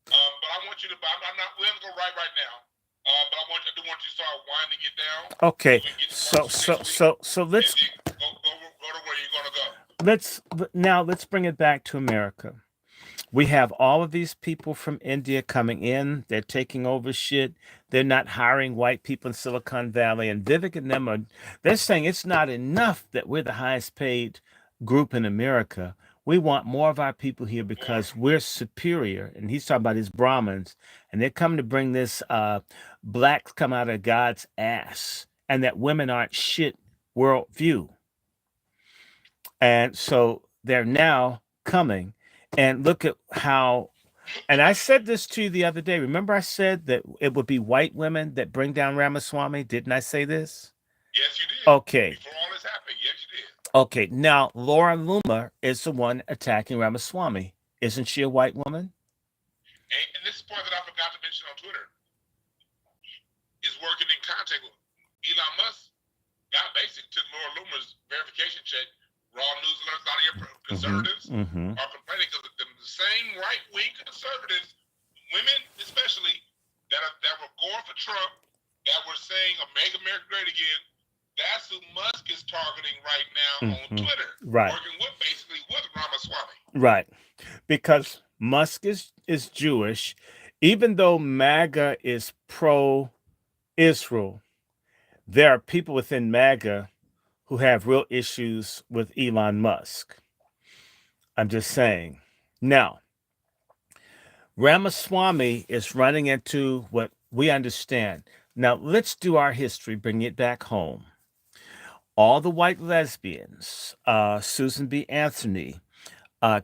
But I want you to, we're going to go right now. But I do want you to start winding it down. Okay. So let's go to where you're going to go. Let's bring it back to America. We have all of these people from India coming in. They're taking over shit. They're not hiring white people in Silicon Valley. And Vivek and them they're saying it's not enough that we're the highest paid group in America. We want more of our people here because we're superior. And he's talking about his Brahmins. And they're coming to bring this blacks come out of God's ass. And that women aren't shit worldview. And so they're now coming. And look at how, and I said this to you the other day. Remember I said that it would be white women that bring down Ramaswamy? Didn't I say this? Yes, you did. Okay. Before all this happened, yes, you did. Okay, now Laura Loomer is the one attacking Ramaswamy. Isn't she a white woman? And this is the point that I forgot to mention on Twitter. Is working in contact with Elon Musk. Got basically took Laura Loomer's verification check. Raw news alerts, a lot of your conservatives are complaining because the same right-wing conservatives, women especially, that were going for Trump, that were saying "Make America Great Again," that's who Musk is targeting right now on Twitter. Right. Working with Ramaswamy. Right. Because Musk is Jewish, even though MAGA is pro-Israel, there are people within MAGA who have real issues with Elon Musk. I'm just saying. Now, Ramaswamy is running into what we understand. Now, let's do our history, bring it back home. All the white lesbians, Susan B. Anthony,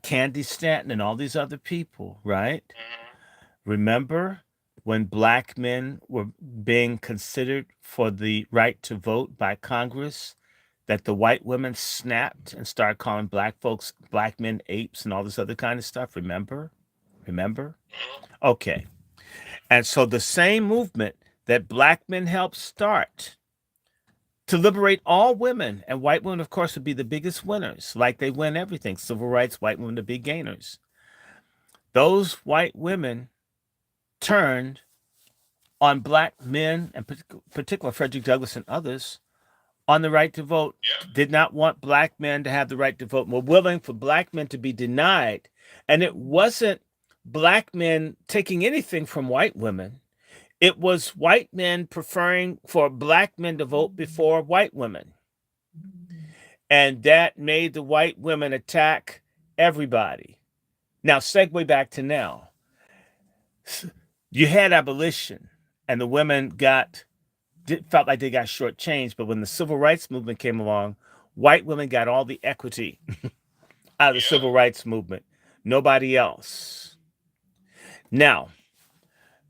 Candy Stanton, and all these other people, right? Mm-hmm. Remember when black men were being considered for the right to vote by Congress, that the white women snapped and started calling black folks, black men apes and all this other kind of stuff? Remember? Remember? Mm-hmm. Okay. And so the same movement that black men helped start to liberate all women, and white women, of course, would be the biggest winners, like they win everything. Civil rights, white women, the big gainers. Those white women turned on black men, and particular Frederick Douglass and others, on the right to vote, Yeah. did not want black men to have the right to vote, were willing for black men to be denied. And it wasn't black men taking anything from white women. It was white men preferring for black men to vote before white women. And that made the white women attack everybody. Now, segue back to now. You had abolition, and the women felt like they got shortchanged. But when the civil rights movement came along, white women got all the equity out of the Yeah. civil rights movement. Nobody else. Now,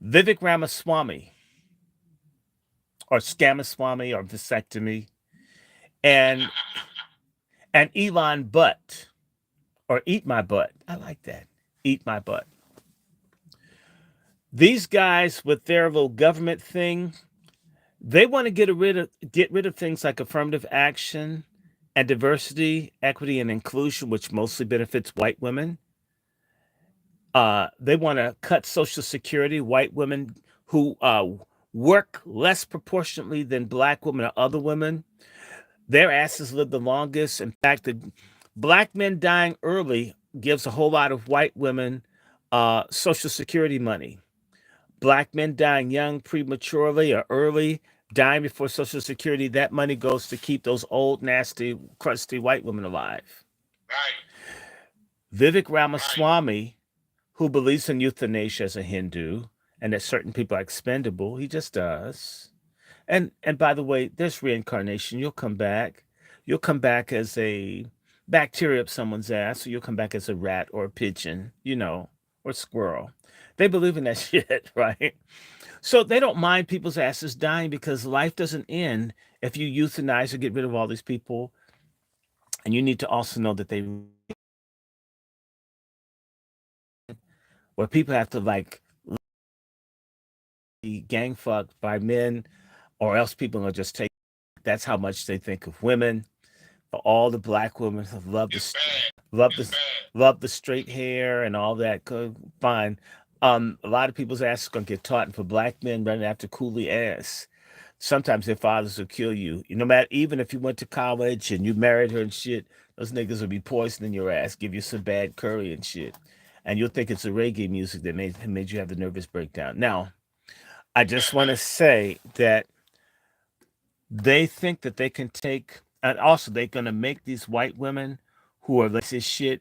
Vivek Ramaswamy, or Scamaswamy, or vasectomy, and Elon Butt, or Eat My Butt. I like that. Eat My Butt. These guys with their little government thing, they want to get rid of things like affirmative action and diversity, equity, and inclusion, which mostly benefits white women. They want to cut Social Security. White women who work less proportionately than black women or other women, their asses live the longest. In fact, the black men dying early gives a whole lot of white women Social Security money. Black men dying young, prematurely, or early, dying before Social Security, that money goes to keep those old, nasty, crusty white women alive. Right. Vivek Right. Ramaswamy, who believes in euthanasia as a Hindu and that certain people are expendable, he just does. And by the way, there's reincarnation. You'll come back. You'll come back as a bacteria up someone's ass, or you'll come back as a rat or a pigeon, or squirrel. They believe in that shit, right? So they don't mind people's asses dying because life doesn't end if you euthanize or get rid of all these people. And you need to also know that they where people have to like be gang fucked by men, or else people will just take. That's how much they think of women. For all the black women who love It's the bad. love It's the bad. love the straight hair and all that. Fine. A lot of people's ass is gonna get taught, and for black men running after coolie ass, sometimes their fathers will kill you. No matter, even if you went to college and you married her and shit, those niggas will be poisoning your ass, give you some bad curry and shit, and you'll think it's the reggae music that made you have the nervous breakdown. Now, I just want to say that they think that they can take, and also they're gonna make these white women who are like this shit,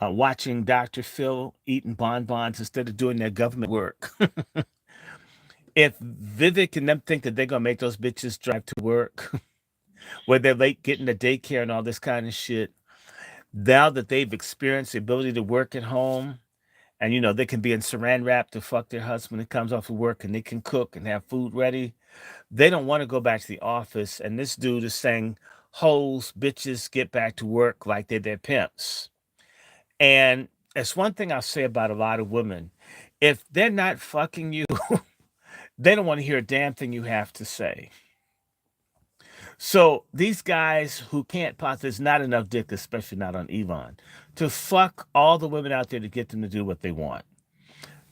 watching Dr. Phil eating bonbons instead of doing their government work. If Vivek and them think that they're gonna make those bitches drive to work, where they're late getting to daycare and all this kind of shit, now that they've experienced the ability to work at home, and they can be in saran wrap to fuck their husband that comes off of work, and they can cook and have food ready, they don't want to go back to the office. And this dude is saying, hoes, bitches, get back to work like they're their pimps. And it's one thing I'll say about a lot of women. If they're not fucking you, they don't want to hear a damn thing you have to say. So these guys who can't there's not enough dick, especially not on Elon, to fuck all the women out there to get them to do what they want.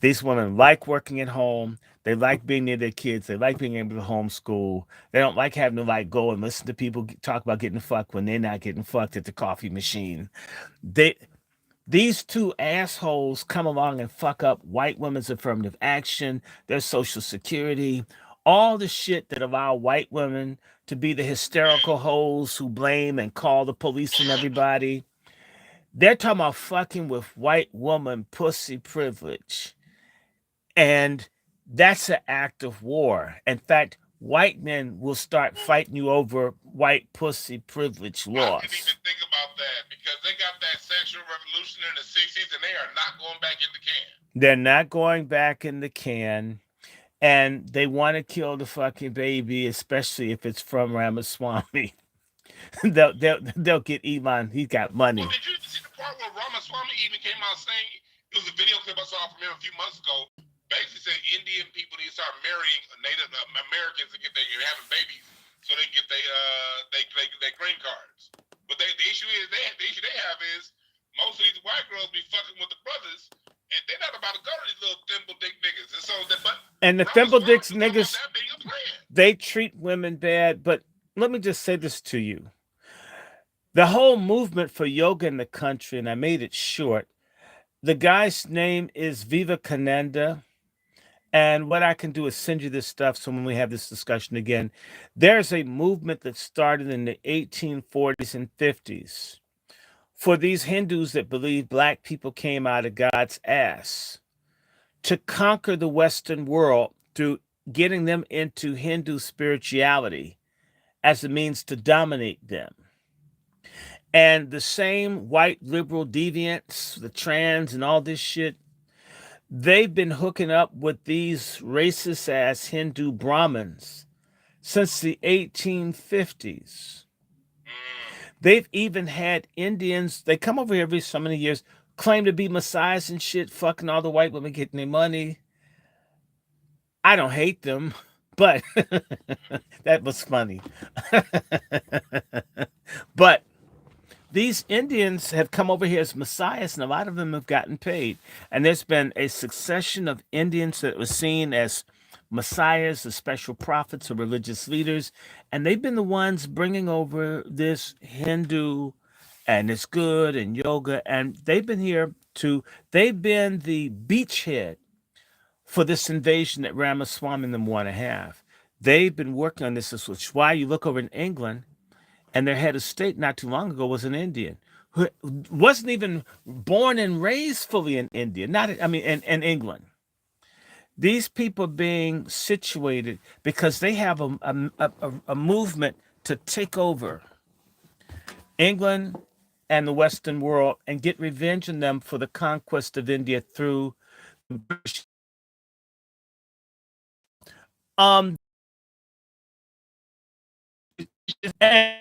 These women like working at home. They like being near their kids. They like being able to homeschool. They don't like having to like go and listen to people talk about getting fucked when they're not getting fucked at the coffee machine. They These two assholes come along and fuck up white women's affirmative action, their social security, all the shit that allow white women to be the hysterical hoes who blame and call the police on everybody. They're talking about fucking with white woman pussy privilege. And that's an act of war. In fact, white men will start fighting you over white pussy privilege I didn't even laws. think about that because they got that sexual revolution in the 60s and they are not going back in the can. They're not going back in the can. And they want to kill the fucking baby, especially if it's from Ramaswamy. They'll get Elon. He's got Well, money. did you see the part where Ramaswamy even came out saying, it was a video clip I saw from him a few months ago, basically saying Indian people need to start marrying Native Americans to get their having babies so they get their green cards. But the issue is the issue they have is most of these white girls be fucking with the brothers, and they're not about to go to these little thimble dick niggas. And so, And the Thimble Ramaswamy Dicks was talking about niggas, that being a plan. they treat women bad. But let me just say this to you. The whole movement for yoga in the country, and I made it short, the guy's name is Vivekananda. And what I can do is send you this stuff so when we have this discussion again, there's a movement that started in the 1840s and 50s for these Hindus that believe black people came out of God's ass to conquer the Western world through getting them into Hindu spirituality as a means to dominate them. And the same white liberal deviants, the trans and all this shit, they've been hooking up with these racist ass Hindu Brahmins since the 1850s. They've even had Indians, they come over here every so many years, claim to be messiahs and shit, fucking all the white women, getting their money. I don't hate them, but that was funny. But these Indians have come over here as messiahs, and a lot of them have gotten paid. And there's been a succession of Indians that were seen as messiahs, as special prophets, or religious leaders, and they've been the ones bringing over this Hindu, and it's good, and yoga, and they've been here to. They've been the beachhead for this invasion that Ramaswamy and them want to have. They've been working on this, which is why you look over in England and their head of state not too long ago was an Indian who wasn't even born and raised fully in India, not I mean in England. These people being situated because they have a movement to take over England and the Western world and get revenge on them for the conquest of India through British. Um, and,